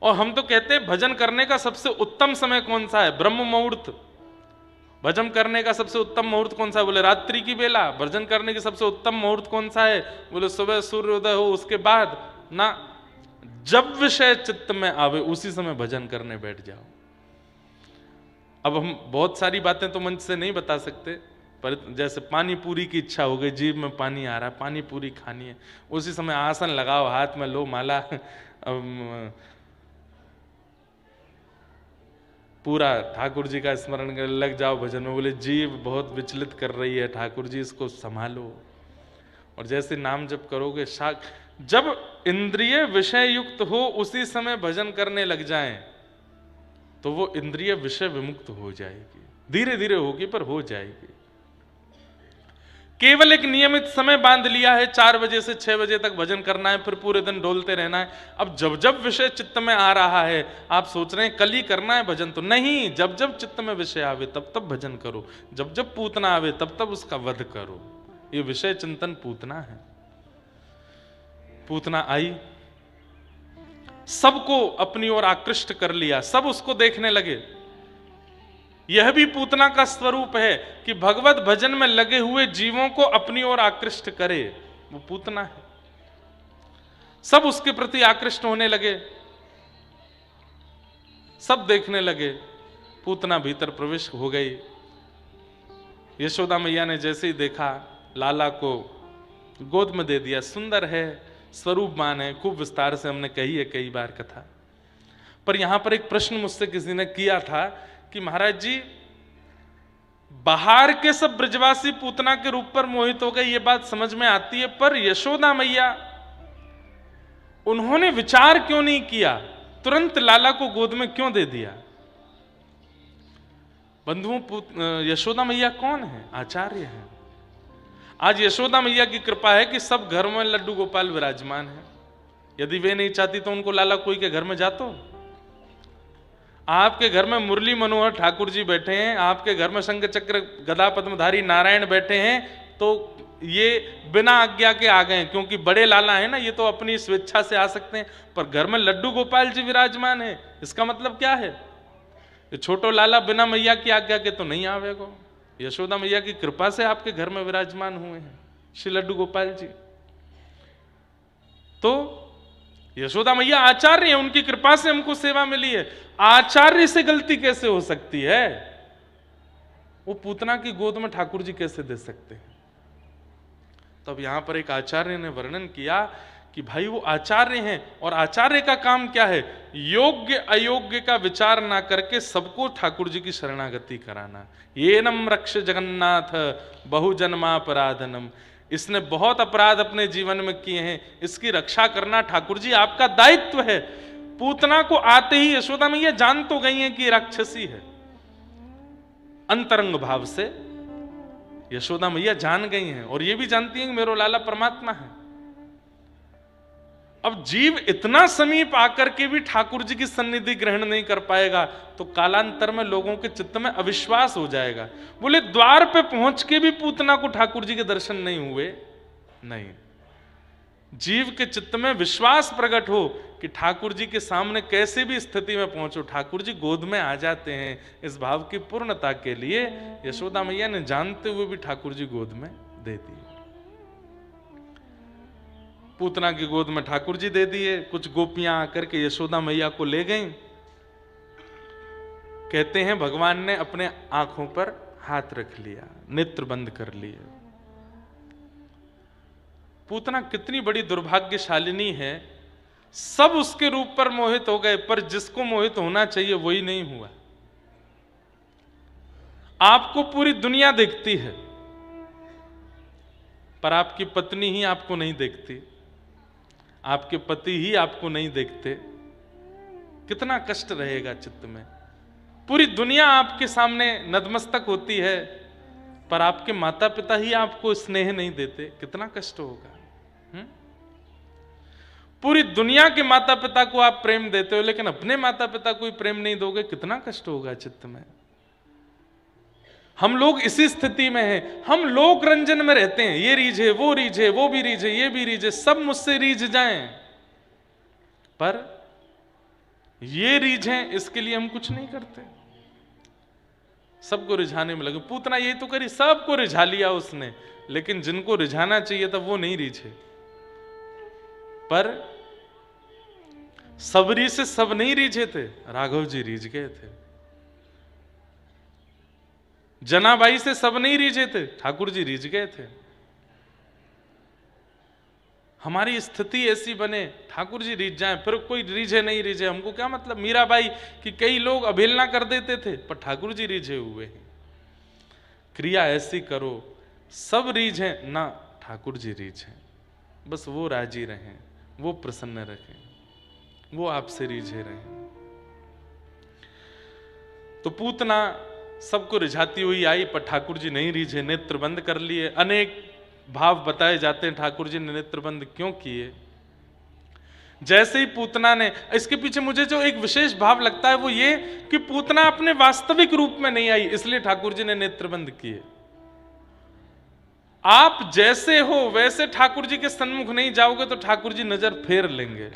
और हम तो कहते हैं भजन करने का सबसे उत्तम समय कौन सा है? ब्रह्म मुहूर्त। भजन करने का सबसे उत्तम मुहूर्त कौन सा है? बोले रात्रि की बेला। भजन करने की सबसे उत्तम मुहूर्त कौन सा है? बोले सुबह सूर्योदय हो उसके बाद ना। जब विषय चित्त में आवे उसी समय भजन करने बैठ जाओ। अब हम बहुत सारी बातें तो मंच से नहीं बता सकते, पर जैसे पानी पूरी की इच्छा हो गई, जीभ में पानी आ रहा है, पानी पूरी खानी है, उसी समय आसन लगाओ, हाथ में लो माला, पूरा ठाकुर जी का स्मरण कर लग जाओ भजन में। बोले जीभ बहुत विचलित कर रही है, ठाकुर जी इसको संभालो। और जैसे नाम जप करोगे, जब इंद्रिय विषय युक्त हो उसी समय भजन करने लग जाएं, तो वो इंद्रिय विषय विमुक्त हो जाएगी। धीरे धीरे होगी पर हो जाएगी। केवल एक नियमित समय बांध लिया है, 4 बजे से 6 बजे तक भजन करना है, फिर पूरे दिन डोलते रहना है। अब जब जब विषय चित्त में आ रहा है, आप सोच रहे हैं कल ही करना है भजन, तो नहीं, जब जब चित्त में विषय आवे तब तब भजन करो, जब जब पूतना आवे तब तब उसका वध करो। ये विषय चिंतन पूतना है। पूतना आई, सबको अपनी ओर आकृष्ट कर लिया, सब उसको देखने लगे। यह भी पूतना का स्वरूप है कि भगवत भजन में लगे हुए जीवों को अपनी ओर आकृष्ट करे, वो पूतना है। सब उसके प्रति आकृष्ट होने लगे, सब देखने लगे। पूतना भीतर प्रवेश हो गई। यशोदा मैया ने जैसे ही देखा, लाला को गोद में दे दिया। सुंदर है, स्वरूपमान है, खूब विस्तार से हमने कही है कई बार कथा। पर यहां पर एक प्रश्न मुझसे किसी ने किया था कि महाराज जी, बाहर के सब ब्रजवासी पूतना के रूप पर मोहित हो गए, ये बात समझ में आती है, पर यशोदा मैया, उन्होंने विचार क्यों नहीं किया, तुरंत लाला को गोद में क्यों दे दिया? बंधुओं, यशोदा मैया कौन है? आचार्य है। आज यशोदा मैया की कृपा है कि सब घर में लड्डू गोपाल विराजमान है। यदि वे नहीं चाहती तो उनको लाला कोई के घर में जातो? आपके घर में मुरली मनोहर ठाकुर जी बैठे हैं, आपके घर में शंख चक्र गदा पद्मधारी नारायण बैठे हैं, तो ये बिना आज्ञा के आ गए, क्योंकि बड़े लाला है ना, ये तो अपनी स्वेच्छा से आ सकते हैं। पर घर में लड्डू गोपाल जी विराजमान है, इसका मतलब क्या है? ये छोटो लाला बिना मैया की आज्ञा के तो नहीं आवेगो। यशोदा मैया की कृपा से आपके घर में विराजमान हुए हैं श्री लड्डू गोपाल जी। तो यशोदा मैया आचार्य है, उनकी कृपा से हमको सेवा मिली है। आचार्य से गलती कैसे हो सकती है? वो पूतना की गोद में ठाकुर जी कैसे दे सकते हैं? तब यहां पर एक आचार्य ने वर्णन किया कि भाई वो आचार्य हैं, और आचार्य का काम क्या है? योग्य अयोग्य का विचार ना करके सबको ठाकुर जी की शरणागति कराना। येनम रक्ष जगन्नाथ बहुजन्मापराधनम, इसने बहुत अपराध अपने जीवन में किए हैं, इसकी रक्षा करना ठाकुर जी आपका दायित्व है। पूतना को आते ही यशोदा मैया जान तो गई हैं कि राक्षसी है, अंतरंग भाव से यशोदा मैया जान गई हैं, और ये भी जानती हैं कि मेरो लाला परमात्मा है। अब जीव इतना समीप आकर के भी ठाकुर जी की सन्निधि ग्रहण नहीं कर पाएगा, तो कालांतर में लोगों के चित्त में अविश्वास हो जाएगा। बोले द्वार पे पहुंच के भी पूतना को ठाकुर जी के दर्शन नहीं हुए? नहीं, जीव के चित्त में विश्वास प्रकट हो कि ठाकुर जी के सामने कैसे भी स्थिति में पहुंचो, ठाकुर जी गोद में आ जाते हैं। इस भाव की पूर्णता के लिए यशोदा मैया ने जानते हुए भी ठाकुर जी गोद में दे दिए। पूतना की गोद में ठाकुर जी दे दिए। कुछ गोपियां आकर के यशोदा मैया को ले गईं। कहते हैं भगवान ने अपने आंखों पर हाथ रख लिया, नेत्र बंद कर लिए। पूतना कितनी बड़ी दुर्भाग्यशालिनी है, सब उसके रूप पर मोहित हो गए, पर जिसको मोहित होना चाहिए वही नहीं हुआ। आपको पूरी दुनिया देखती है, पर आपकी पत्नी ही आपको नहीं देखती, आपके पति ही आपको नहीं देखते। कितना कष्ट रहेगा चित्त में। पूरी दुनिया आपके सामने नतमस्तक होती है, पर आपके माता पिता ही आपको स्नेह नहीं देते, कितना कष्ट होगा। पूरी दुनिया के माता पिता को आप प्रेम देते हो, लेकिन अपने माता पिता को ही प्रेम नहीं दोगे, कितना कष्ट होगा चित्त में। हम लोग इसी स्थिति में हैं, हम लोक रंजन में रहते हैं। ये रीझे, वो रीझे, वो भी रीझे, ये भी रीझे, सब मुझसे रीझ जाएं, पर ये रीझें, इसके लिए हम कुछ नहीं करते, सबको रिझाने में लगे। पूतना यही तो करी, सबको रिझा लिया उसने, लेकिन जिनको रिझाना चाहिए था वो नहीं रीझे। पर सबरी से सब नहीं रीझे थे, राघव जी रीझ गए थे। जनाबाई से सब नहीं रीझे थे, ठाकुर जी रीझ गए थे। हमारी स्थिति ऐसी बने, ठाकुर जी रीझ जाएं, फिर कोई रीझे नहीं रीझे, हमको क्या मतलब। मीराबाई की कई लोग अवहेलना कर देते थे, पर ठाकुर जी रीझे हुए हैं। क्रिया ऐसी करो, सब रीझे ना, ठाकुर जी रीझे, बस वो राजी रहें, वो प्रसन्न रखें, वो आपसे रीझे रहें। तो पूतना सबको रिझाती हुई आई, पर ठाकुर जी नहीं रीझे, नेत्र बंद कर लिए। अनेक भाव बताए जाते हैं ठाकुर जी ने नेत्रबंद क्यों किए। जैसे ही पूतना ने, इसके पीछे मुझे जो एक विशेष भाव लगता है वो ये कि पूतना अपने वास्तविक रूप में नहीं आई, इसलिए ठाकुर जी ने नेत्रबंद किए। आप जैसे हो वैसे ठाकुर जी के सन्मुख नहीं जाओगे तो ठाकुर जी नजर फेर लेंगे,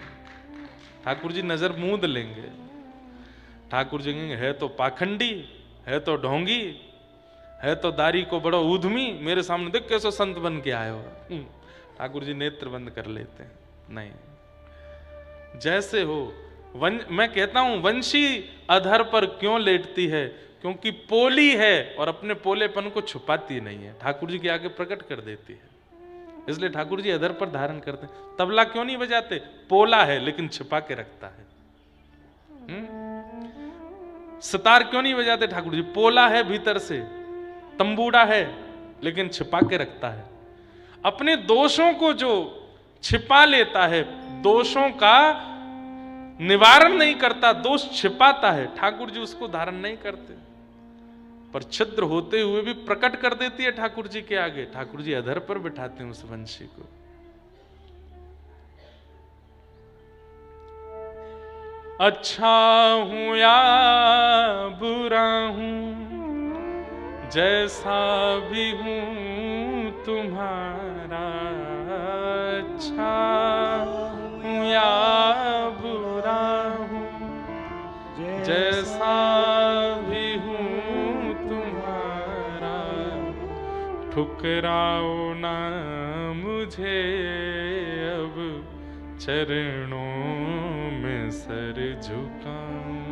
ठाकुर जी नजर मूंद लेंगे। ठाकुर जी कहेंगे है तो पाखंडी, है तो ढोंगी, है तो दारी को बड़ो ऊधमी, मेरे सामने देख कैसे संत बन के आए हो। ठाकुर जी नेत्र बंद कर लेते हैं, नहीं जैसे हो। मैं कहता हूं वंशी अधर पर क्यों लेटती है, क्योंकि पोली है और अपने पोलेपन को छुपाती नहीं है, ठाकुर जी के आगे प्रकट कर देती है, इसलिए ठाकुर जी अधर पर धारण करते हैं। तबला क्यों नहीं बजाते, पोला है लेकिन छिपा के रखता है। सितार क्यों नहीं बजाते ठाकुर जी, पोला है भीतर से, तंबूड़ा है लेकिन छिपा के रखता है। अपने दोषों को जो छिपा लेता है, दोषों का निवारण नहीं करता, दोष छिपाता है, ठाकुर जी उसको धारण नहीं करते, पर छिद्र होते हुए भी प्रकट कर देती है ठाकुर जी के आगे। ठाकुर जी अधर पर बिठाते हैं उस वंशी को। अच्छा हूं या बुरा हूं, जैसा भी हूं तुम्हारा, अच्छा हूं या बुरा हूं, जैसा भी हूं तुम्हारा, ठुकराओ ना मुझे अब चरणों में सर झुकाऊं,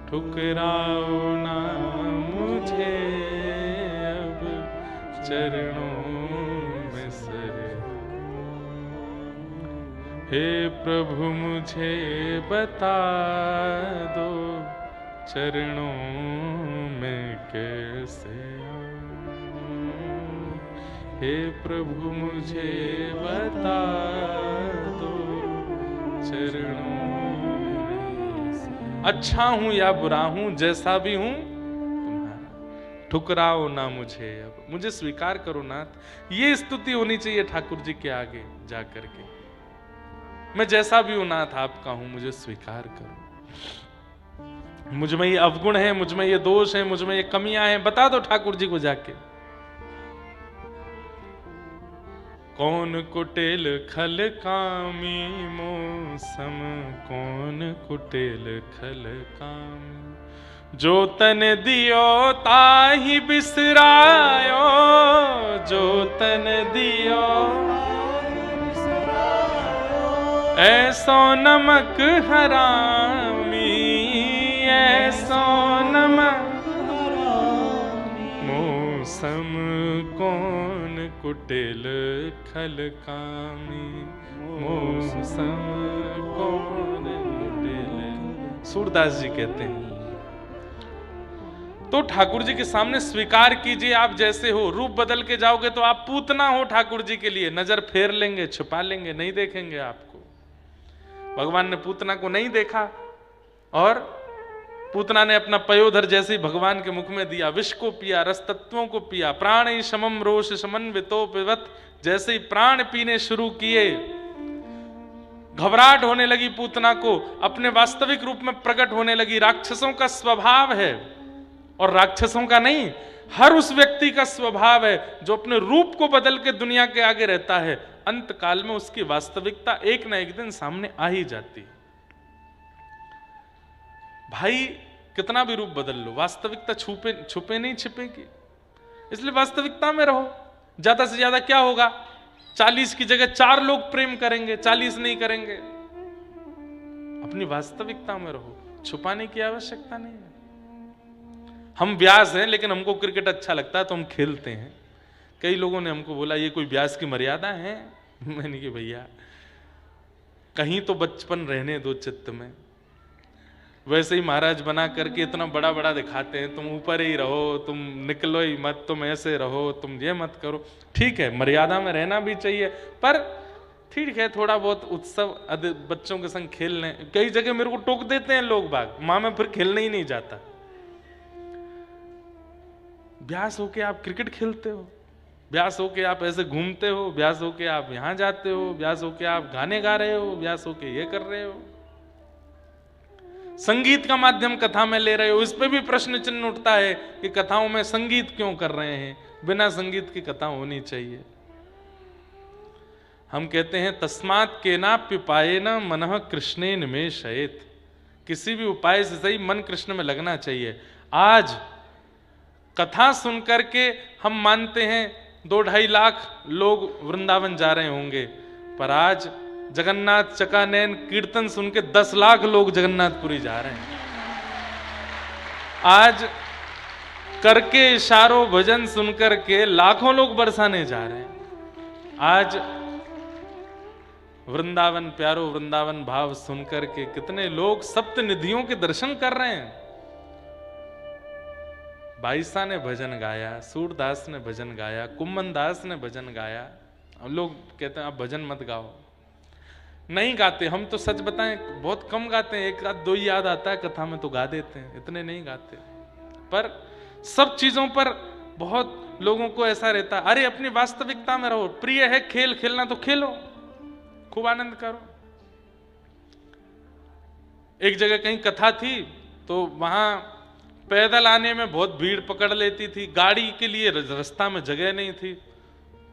ठुकराओ ना मुझे अब चरणों में सर। हे प्रभु मुझे बता दो चरणों में कैसे आऊं, हे प्रभु मुझे बता दो चरणों में। अच्छा हूं या बुरा हूं, जैसा भी हूं तुम्हारा, ठुकराओ ना मुझे अब, मुझे स्वीकार करो नाथ। ये स्तुति होनी चाहिए ठाकुर जी के आगे जाकर के, मैं जैसा भी हूं नाथ आपका हूं, मुझे स्वीकार करो। मुझ में ये अवगुण है, मुझ में ये दोष है, मुझ में ये कमियां हैं, बता दो ठाकुर जी को जाके। कौन कुटिल खल कामी मौसम, कौन कुटिल खल कामी, जो तन दियो ताहि बिसरायो, जो तन दियो ऐसो नमक हरामी, ऐसो नमक मौसम कौन कुटिल खल कामी, मौसम कौन कुटिल। सूरदास जी कहते हैं तो ठाकुर जी के सामने स्वीकार कीजिए आप जैसे हो। रूप बदल के जाओगे तो आप पूतना हो ठाकुर जी के लिए, नजर फेर लेंगे, छुपा लेंगे, नहीं देखेंगे आपको। भगवान ने पूतना को नहीं देखा और पूतना ने अपना पयोधर जैसे ही भगवान के मुख में दिया, विष को पिया, रस तत्वों को पिया, प्राण ही समम रोष समन्वितो पिबत, जैसे ही प्राण पीने शुरू किए घबराहट होने लगी पूतना को, अपने वास्तविक रूप में प्रकट होने लगी। राक्षसों का स्वभाव है, और राक्षसों का नहीं, हर उस व्यक्ति का स्वभाव है जो अपने रूप को बदल के दुनिया के आगे रहता है, अंत काल में उसकी वास्तविकता एक ना एक दिन सामने आ ही जाती है। भाई कितना भी रूप बदल लो, वास्तविकता छुपे नहीं छिपेगी, इसलिए वास्तविकता में रहो। ज्यादा से ज्यादा क्या होगा, 40 की जगह 4 लोग प्रेम करेंगे, 40 नहीं करेंगे। अपनी वास्तविकता में रहो, छुपाने की आवश्यकता नहीं है। हम व्यास हैं लेकिन हमको क्रिकेट अच्छा लगता है तो हम खेलते हैं। कई लोगों ने हमको बोला ये कोई व्यास की मर्यादा है? मैंने कि भैया कहीं तो बचपन रहने दो चित्त में। वैसे ही महाराज बना करके इतना बड़ा बड़ा दिखाते हैं, तुम ऊपर ही रहो, तुम निकलो ही मत, तुम ऐसे रहो, तुम ये मत करो। ठीक है, मर्यादा में रहना भी चाहिए, पर ठीक है थोड़ा बहुत उत्सव बच्चों के संग खेल लें। कई जगह मेरे को टोक देते हैं लोग बाग, माँ मैं फिर खेलने ही नहीं जाता। व्यास होके आप क्रिकेट खेलते हो, ब्यास होके आप ऐसे घूमते हो, ब्यास होके आप यहां जाते हो, ब्यास होके आप गाने गा रहे हो, ब्यास होके ये कर रहे हो, संगीत का माध्यम कथा में ले रहे हो। इस पे भी प्रश्न चिन्ह उठता है कि कथाओं में संगीत क्यों कर रहे हैं, बिना संगीत की कथा होनी चाहिए। हम कहते हैं तस्मात् केनाप्युपायेन मनः कृष्णे निमेषयेत्, किसी भी उपाय से सही मन कृष्ण में लगना चाहिए। आज कथा सुनकर के हम मानते हैं 2-2.5 लाख लोग वृंदावन जा रहे होंगे, पर आज जगन्नाथ चकानैन कीर्तन सुन के 10 लाख लोग जगन्नाथपुरी जा रहे हैं। आज करके इशारों भजन सुनकर के लाखों लोग बरसाने जा रहे हैं। आज वृंदावन प्यारो वृंदावन भाव सुनकर के कितने लोग सप्त निधियों के दर्शन कर रहे हैं। बाईसा ने भजन गाया, सूरदास ने भजन गाया, कुम्मन दास ने भजन गाया। हम लोग कहते हैं आप भजन मत गाओ, नहीं गाते। हम तो सच बताएं बहुत कम गाते हैं, 1-2 ही याद आता है कथा में तो गा देते हैं, इतने नहीं गाते। पर सब चीजों पर बहुत लोगों को ऐसा रहता, अरे अपनी वास्तविकता में रहो, प्रिय है खेल खेलना तो खेलो, खूब आनंद करो। एक जगह कहीं कथा थी तो वहां पैदल आने में बहुत भीड़ पकड़ लेती थी, गाड़ी के लिए रास्ता में जगह नहीं थी,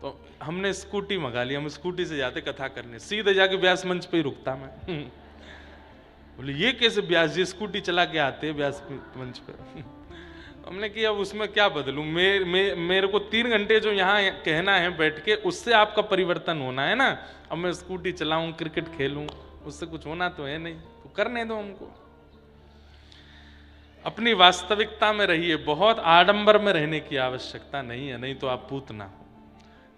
तो हमने स्कूटी मंगा ली। हम स्कूटी से जाते कथा करने, सीधे जाके व्यास मंच पे ही रुकता मैं। बोले ये कैसे व्यास जी स्कूटी चला के आते हैं व्यास मंच पे। हमने कि अब उसमें क्या बदलूं, मेरे को 3 घंटे जो यहाँ कहना है बैठ के, उससे आपका परिवर्तन होना है ना। अब मैं स्कूटी चलाऊं, क्रिकेट खेलूं, उससे कुछ होना तो है नहीं, तो करने दो हमको। अपनी वास्तविकता में रहिए, बहुत आडंबर में रहने की आवश्यकता नहीं है, नहीं तो आप पूतना हो।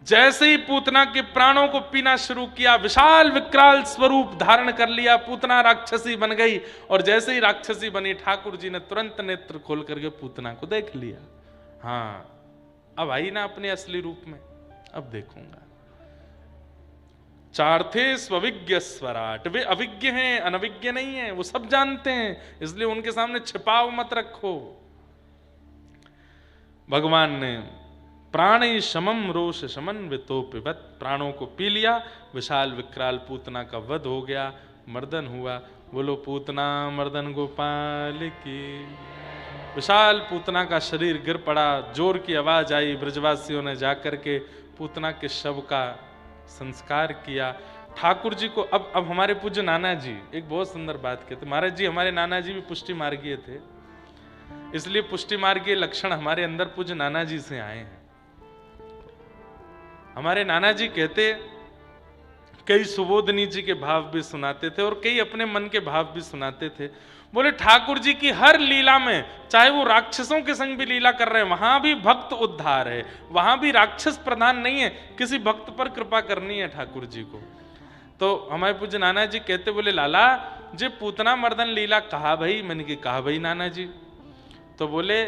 जैसे ही पूतना के प्राणों को पीना शुरू किया, विशाल विकराल स्वरूप धारण कर लिया, पूतना राक्षसी बन गई। और जैसे ही राक्षसी बनी, ठाकुर जी ने तुरंत नेत्र खोल करके पूतना को देख लिया। हाँ, अब आई ना अपने असली रूप में, अब देखूंगा। चार्थे स्वविज्ञ स्वराट, वे अविज्ञ हैं, अनविज्ञ नहीं है, वो सब जानते हैं, इसलिए उनके सामने छिपाव मत रखो। भगवान ने प्राणी शमम रोष समन्वितो पिबत, प्राणों को पी लिया, विशाल विकराल पूतना का वध हो गया, मर्दन हुआ। बोलो पूतना मर्दन गोपाल की। विशाल पूतना का शरीर गिर पड़ा, जोर की आवाज आई, ब्रजवासियों ने जाकर के पूतना के शव का संस्कार किया। ठाकुर जी को अब हमारे पूज्य नाना जी एक बहुत सुंदर बात कहते, महाराज जी हमारे नाना जी भी पुष्टि मार्गीय थे, इसलिए पुष्टि मार्गीय लक्षण हमारे अंदर पूज्य नाना जी से आए हैं। हमारे नाना जी कहते, कई सुबोधनी जी के भाव भी सुनाते थे और कई अपने मन के भाव भी सुनाते थे। बोले ठाकुर जी की हर लीला में, चाहे वो राक्षसों के संग भी लीला कर रहे हैं, वहां भी भक्त उद्धार है, वहां भी राक्षस प्रधान नहीं है, किसी भक्त पर कृपा करनी है ठाकुर जी को। तो हमारे पूज्य नाना जी कहते, बोले लाला जी पूतना मर्दन लीला कहा भाई? मैंने कि कहा भाई नाना जी। तो बोले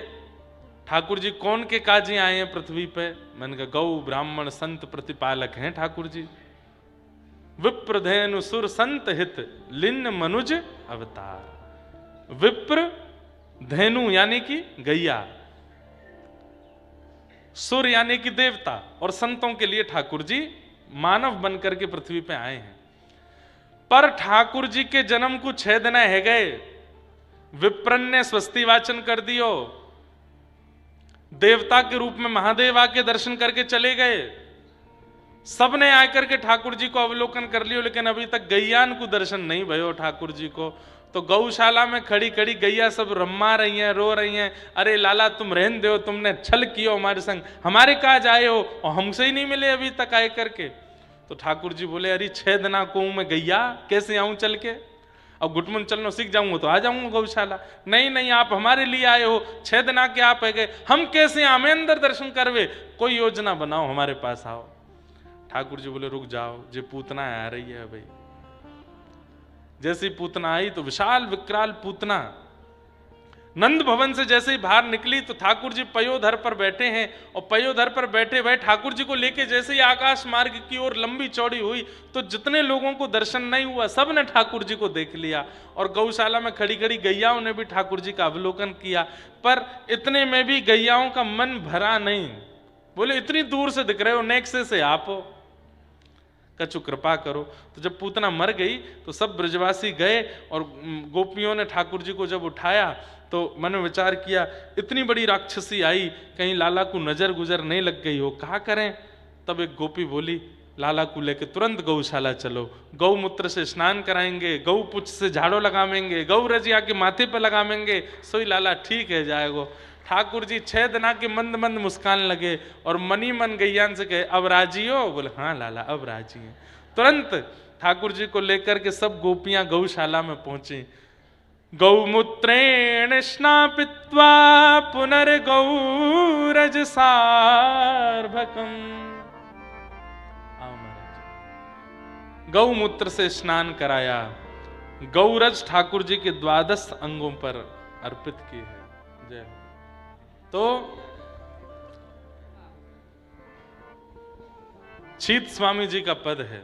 ठाकुर जी कौन के काजी आए हैं पृथ्वी पे? मैंने कहा गौ ब्राह्मण संत प्रतिपालक हैं ठाकुर जी, विप्र धेनु सुर संत हित लिन्न मनुज अवतार। विप्र धेनु यानी कि गैया, सुर यानी कि देवता, और संतों के लिए ठाकुर जी मानव बनकर के पृथ्वी पे आए हैं। पर ठाकुर जी के जन्म को 6 दिन है गए, विप्रन ने स्वस्ति वाचन कर दियो, देवता के रूप में महादेव आके दर्शन करके चले गए, सबने आकर के ठाकुर जी को अवलोकन कर लियो, लेकिन अभी तक गैयान को दर्शन नहीं भयो ठाकुर जी को। तो गौशाला में खड़ी खड़ी गैया सब रम्मा रही हैं, रो रही हैं, अरे लाला तुम रहन दो, तुमने छल कियो हमारे संग, हमारे काज आए हो और हमसे ही नहीं मिले अभी तक आए करके। तो ठाकुर जी बोले अरे 6 दिना को मैं गैया, कैसे आऊं चल के? अब घुटमुन चलना सीख जाऊंगा तो आ जाऊंगा गौशाला। नहीं नहीं, आप हमारे लिए आए हो, 6 दिना के आप है गए, हम कैसे हमें अंदर दर्शन करवे? कोई योजना बनाओ, हमारे पास आओ। ठाकुर जी बोले रुक जाओ, जे पूतना आ रही है भाई। जैसी पूतना आई तो विशाल विकराल पूतना नंद भवन से जैसे ही बाहर निकली तो ठाकुर जी पयोधर पर बैठे हैं, और पयोधर पर बैठे भाई ठाकुर जी को लेके जैसे ही आकाश मार्ग की ओर लंबी चौड़ी हुई तो जितने लोगों को दर्शन नहीं हुआ सब ने ठाकुर जी को देख लिया, और गौशाला में खड़ी खड़ी गैयाओं ने भी ठाकुर जी का अवलोकन किया। पर इतने में भी गैयाओं का मन भरा नहीं, बोले इतनी दूर से दिख रहे हो, नेक्से से आप हो, कछु कृपा करो। तो जब पूतना मर गई तो सब ब्रजवासी गए और गोपियों ने ठाकुर जी को जब उठाया तो मन में विचार किया इतनी बड़ी राक्षसी आई, कहीं लाला को नजर गुजर नहीं लग गई हो, क्या करें। तब एक गोपी बोली लाला को लेके तुरंत गौशाला चलो, गौमूत्र से स्नान कराएंगे, गौ पुछ से झाड़ू लगावेंगे, गौ रजिया के माथे पे लगावेंगे, सोई लाला ठीक है जाएगो। ठाकुर जी 6 दिन के मंद मंद मुस्कान लगे और मनी मन गैयान से कहे अब राजी हो? बोले हाँ लाला अब राजी है। तुरंत ठाकुर जी को लेकर के सब गोपियां गौशाला में पहुंची। गौमूत्रेण स्नापित्वा पुनर्गौरज सार्भकम। गौमूत्र से स्नान कराया, गौरज ठाकुर जी के 12 अंगों पर अर्पित की है। जय। तो शीत स्वामी जी का पद है,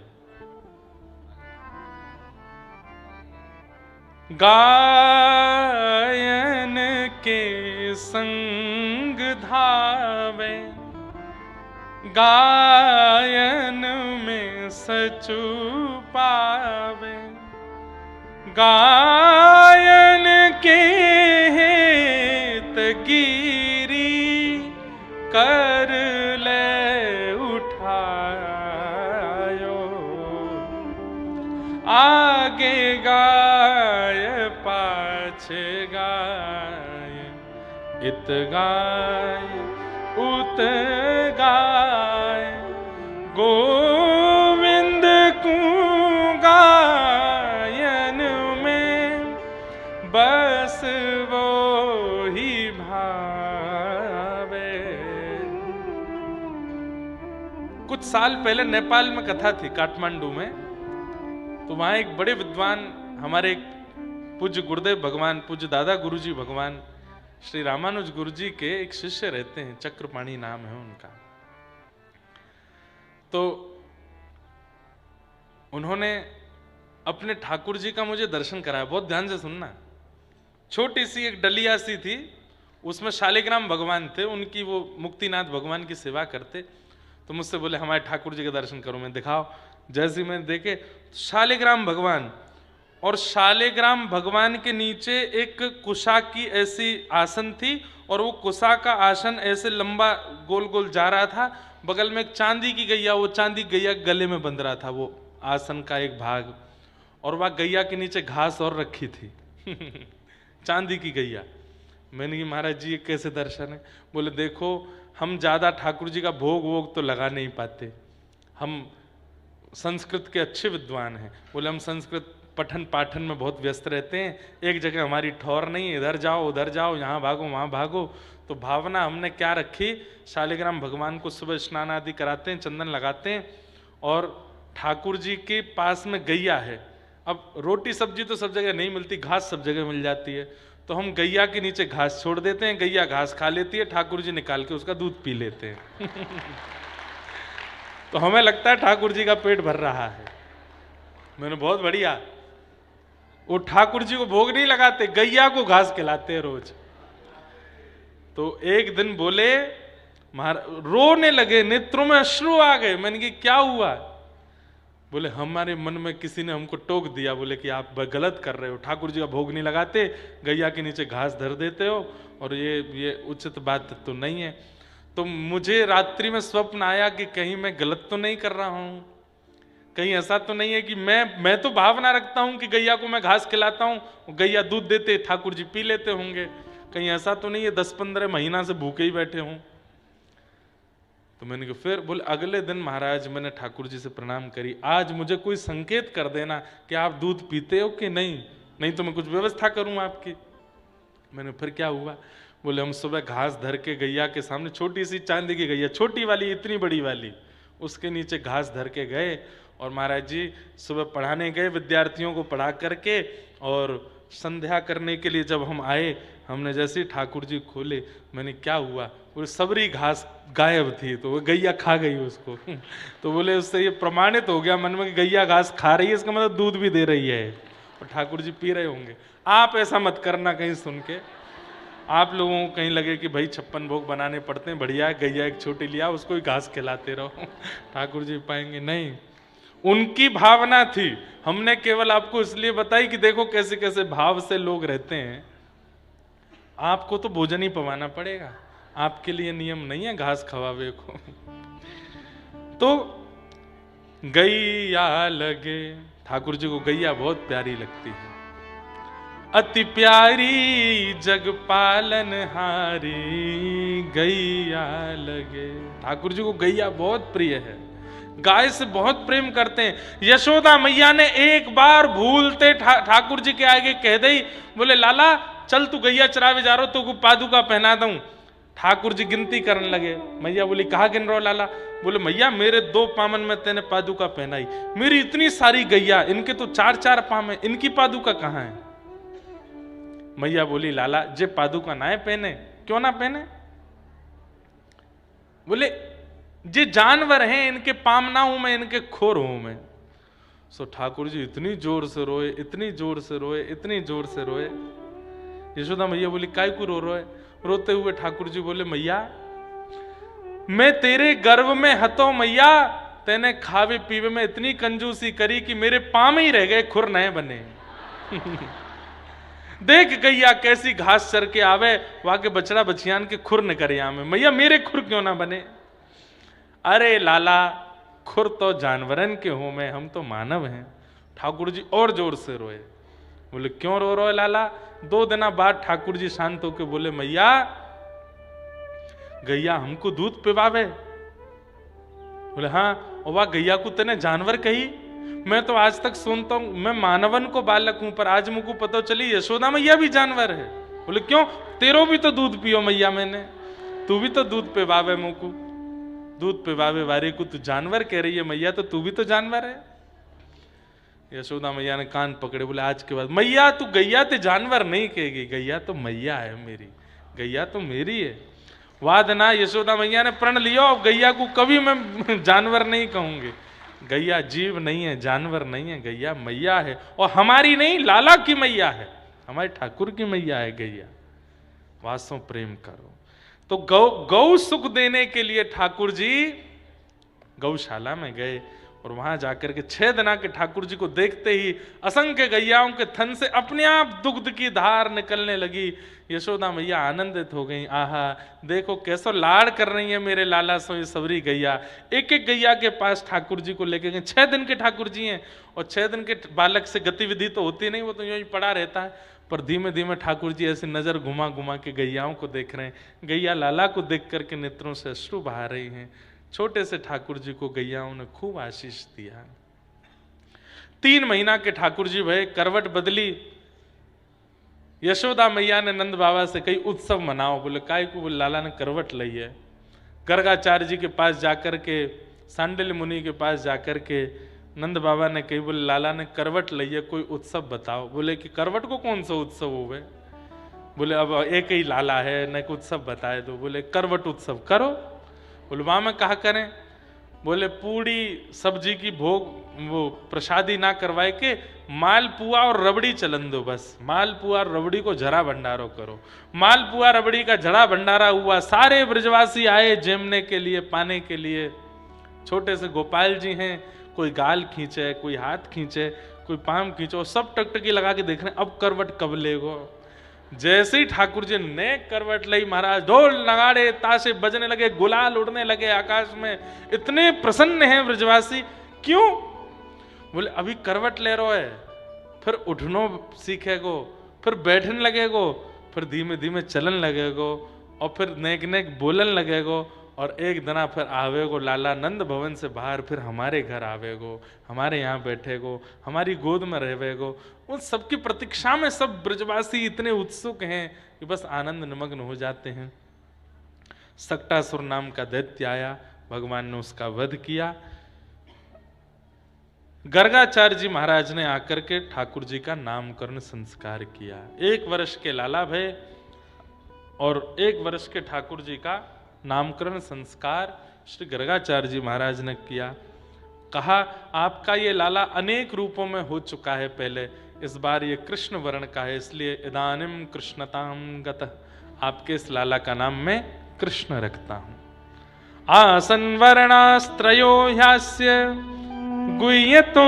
गायन के संग धावे, गायन में सचु पावे, गायन के हेत गिरी कर ले उठायो, आगे गाय पाछे गाय, इत गाय उत गाय, गोविंद को गायन में बस वो ही भावे। कुछ साल पहले नेपाल में कथा थी, काठमांडू में। तो वहां एक बड़े विद्वान, हमारे एक पूज्य गुरुदेव भगवान, पूज्य दादा गुरुजी भगवान श्री रामानुज गुरु जी के एक शिष्य रहते हैं, चक्रपाणी नाम है उनका। तो उन्होंने अपने ठाकुर जी का मुझे दर्शन कराया। बहुत ध्यान से सुनना। छोटी सी एक डलिया सी थी, उसमें शालिग्राम भगवान थे, उनकी वो मुक्तिनाथ भगवान की सेवा करते। तो मुझसे बोले हमारे ठाकुर जी के दर्शन करो। मैं दिखाओ। जैसे ही मैंने देखे शालिग्राम भगवान, और शालिग्राम भगवान के नीचे एक कुशा की ऐसी आसन थी, और वो कुशा का आसन ऐसे लंबा गोल गोल जा रहा था। बगल में एक चांदी की गैया, वो चांदी गैया गले में बंध रहा था वो आसन का एक भाग, और वह गैया के नीचे घास और रखी थी चांदी की गैया। मैंने कहा महाराज जी ये कैसे दर्शन है? बोले देखो हम ज्यादा ठाकुर जी का भोग वोग तो लगा नहीं पाते, हम संस्कृत के अच्छे विद्वान हैं। बोले हम संस्कृत पठन पाठन में बहुत व्यस्त रहते हैं, एक जगह हमारी ठौर नहीं, इधर जाओ उधर जाओ, यहाँ भागो वहाँ भागो। तो भावना हमने क्या रखी, शालिग्राम भगवान को सुबह स्नान आदि कराते हैं, चंदन लगाते हैं, और ठाकुर जी के पास में गैया है। अब रोटी सब्जी तो सब जगह नहीं मिलती, घास सब जगह मिल जाती है। तो हम गैया के नीचे घास छोड़ देते हैं, गैया घास खा लेती है, ठाकुर जी निकाल के उसका दूध पी लेते हैं तो हमें लगता है ठाकुर जी का पेट भर रहा है। मैंने बहुत बढ़िया। वो ठाकुर जी को भोग नहीं लगाते, गैया को घास खिलाते हैं रोज। तो एक दिन बोले रोने लगे, नेत्रों में अश्रु आ गए। मैंने कहा क्या हुआ? बोले हमारे मन में किसी ने हमको टोक दिया, बोले कि आप गलत कर रहे हो, ठाकुर जी का भोग नहीं लगाते, गैया के नीचे घास धर देते हो, और ये उचित बात तो नहीं है। तो मुझे रात्रि में स्वप्न आया कि कहीं मैं गलत तो नहीं कर रहा हूं, कहीं ऐसा तो नहीं है कि मैं तो भावना रखता हूं कि गैया को मैं घास खिलाता हूं, गैया दूध देते, ठाकुर जी पी लेते होंगे, कहीं ऐसा तो नहीं है 10-15 महीना से भूखे ही बैठे हूं। तो मैंने कहा फिर बोले अगले दिन महाराज मैंने ठाकुर जी से प्रणाम करी, आज मुझे कोई संकेत कर देना कि आप दूध पीते हो कि नहीं, नहीं तो मैं कुछ व्यवस्था करूं आपकी। मैंने फिर क्या हुआ? बोले हम सुबह घास धर के गैया के सामने, छोटी सी चांदी की गैया, छोटी वाली इतनी बड़ी वाली, उसके नीचे घास धर के गए, और महाराज जी सुबह पढ़ाने गए, विद्यार्थियों को पढ़ा करके, और संध्या करने के लिए जब हम आए, हमने जैसे ही ठाकुर जी खोले, मैंने क्या हुआ? वो सबरी घास गायब थी, तो वो गैया खा गई उसको तो बोले उससे ये प्रमाणित हो गया मन में कि गैया घास खा रही है, इसका मतलब दूध भी दे रही है, और ठाकुर जी पी रहे होंगे। आप ऐसा मत करना कहीं सुन के। आप लोगों को कहीं लगे कि भाई 56 भोग बनाने पड़ते हैं, बढ़िया गैया एक छोटी लिया उसको ही घास खिलाते रहो ठाकुर जी पाएंगे नहीं। उनकी भावना थी, हमने केवल आपको इसलिए बताई कि देखो कैसे कैसे भाव से लोग रहते हैं। आपको तो भोजन ही पवाना पड़ेगा, आपके लिए नियम नहीं है घास खवावे को तो गैया लगे, ठाकुर जी को गैया बहुत प्यारी लगती है। अति प्यारी जग पालन हारी गैया लगे, ठाकुर जी को गैया बहुत प्रिय है, गाय से बहुत प्रेम करते हैं। यशोदा मैया ने एक बार भूलते ठाकुर जी के आगे कह दी, बोले लाला चल तू गैया चरावे जा रहा, तो पादुका पहना दूं। ठाकुर जी गिनती करने लगे, मैया बोली कहा गिन रहो लाला? बोले मैया मेरे 2 पामन में तेने पादुका पहनाई, मेरी इतनी सारी गैया, इनके तो 4-4 पाम है, इनकी पादुका कहां है? मैया बोली लाला जे पादुका ना पहने क्यों ना पहने? बोले जे जानवर हैं इनके पाम ना हूं मैं, इनके खोर हूं मैं। सो ठाकुर जी इतनी जोर से रोए, इतनी जोर से रोए, इतनी जोर से रोए। यशोदा मैया बोली काय को रो रहे? रोते हुए ठाकुर जी बोले मैया मैं तेरे गर्भ में हतो मैया, तेने खावे पीवे में इतनी कंजूसी करी कि मेरे पाम ही रह गए, खुर नए बने देख गैया कैसी घास चर के आवे, वहां के बछड़ा बछियान के खुर न करे आमे, मैया मेरे खुर क्यों ना बने? अरे लाला खुर तो जानवरन के हो में, हम तो मानव हैं। ठाकुर जी और जोर से रोए। बोले क्यों रो रहे लाला? 2 दिन बाद ठाकुर जी शांत होके बोले मैया गैया हमको दूध पिवावे? बोले हाँ। और वह गैया को तेने जानवर कही? मैं तो आज तक सुनता हूं, मैं मानवन को बालक हूं, पर आज मुझको पता चली यशोदा मैया भी जानवर है। बोले क्यों? तेरो भी तो दूध पियो मैया मैंने, तू भी तो दूध पिवावे मुझको, दूध पिवावे वारे को तू जानवर कह रही है मैया, तो तू भी तो जानवर है। यशोदा मैया ने कान पकड़े, बोले आज के बाद मैया तू गैया ते जानवर नहीं कहेगी, गैया तो मैया है मेरी, गैया तो मेरी है। वाद ना यशोदा मैया ने प्रण लियो, अब गैया को कभी मैं जानवर नहीं कहूंगी। गैया जीव नहीं है, जानवर नहीं है, गैया मैया है, और हमारी नहीं लाला की मैया है, हमारे ठाकुर की मैया है गैया। वास्तव प्रेम करो। तो गौ सुख देने के लिए ठाकुर जी गौशाला में गए, और वहां जाकर के 6 दिना के ठाकुर जी को देखते ही असंख्य गैयाओं के थन से अपने आप दुग्ध की धार निकलने लगी। यशोदा मैया आनंदित हो गई, आहा देखो कैसो लाड़ कर रही है मेरे लाला सो ये सबरी गैया। एक एक गैया के पास ठाकुर जी को लेके गए। 6 दिन के ठाकुर जी हैं, और 6 दिन के बालक से गतिविधि तो होती नहीं, वो तो यूं ही पड़ा रहता है। पर धीमे धीमे ठाकुर जी ऐसी नजर घुमा घुमा के गैयाओं को देख रहे हैं। गैया लाला को देख करके नेत्रों से अश्रु बहा रही हैं। छोटे से ठाकुर जी को गैयाओं ने खूब आशीष दिया। 3 महीना के ठाकुर जी भय, करवट बदली। यशोदा मैया ने नंद बाबा से कही उत्सव मनाओ। बोले काय को? बोले लाला ने करवट ली है। गर्गाचार्य जी के पास जाकर के, सांडिल्य मुनि के पास जाकर के नंद बाबा ने कही, बोले लाला ने करवट ली है, कोई उत्सव बताओ। बोले कि करवट को कौन सा उत्सव होवे? बोले अब एक ही लाला है, न उत्सव बताए दो। बोले करवट उत्सव करो। बोले वहां में कहा करें? बोले पूड़ी सब्जी की भोग वो प्रसादी ना करवाए के मालपुआ और रबड़ी चलन दो, बस मालपुआ और रबड़ी को जरा भंडारो करो। मालपुआ रबड़ी का जड़ा भंडारा हुआ, सारे ब्रजवासी आए जेमने के लिए, पाने के लिए। छोटे से गोपाल जी हैं, कोई गाल खींचे, कोई हाथ खींचे, कोई पाम खींचो, सब टकटकी लगा के देख रहे हैं अब करवट कब लेगो। जैसे ही ठाकुर जी ने करवट ली, महाराज ढोल नगाड़े ताशे बजने लगे, गुलाल उड़ने लगे आकाश में। इतने प्रसन्न हैं ब्रजवासी। क्यों? बोले अभी करवट ले रहे है, फिर उठनो सीखेगो, फिर बैठने लगेगो, फिर धीमे धीमे चलन लगेगो, और फिर नेक नेक बोलन लगेगो, और एक दिना फिर आवेगो लाला नंद भवन से बाहर, फिर हमारे घर आवेगो, हमारे यहाँ बैठेगो, हमारी गोद में रहेगो। उन सबकी प्रतीक्षा में सब ब्रजवासी इतने उत्सुक हैं कि बस आनंद निमग्न हो जाते हैं। सक्टासुर नाम का दैत्य आया, भगवान ने उसका वध किया। गर्गाचार्य जी महाराज ने आकर के ठाकुर जी का नामकरण संस्कार किया। 1 वर्ष के लाला भय और 1 वर्ष के ठाकुर जी का नामकरण संस्कार श्री गर्गाचार्य जी महाराज ने किया। कहा आपका ये लाला अनेक रूपों में हो चुका है पहले, इस बार ये कृष्ण वर्ण का है, इसलिए इदानिम कृष्णताम गतः, आपके इस लाला का नाम मैं कृष्ण रखता हूं। आसन वर्णास्त्रयो ह्यास्य गुह्यतो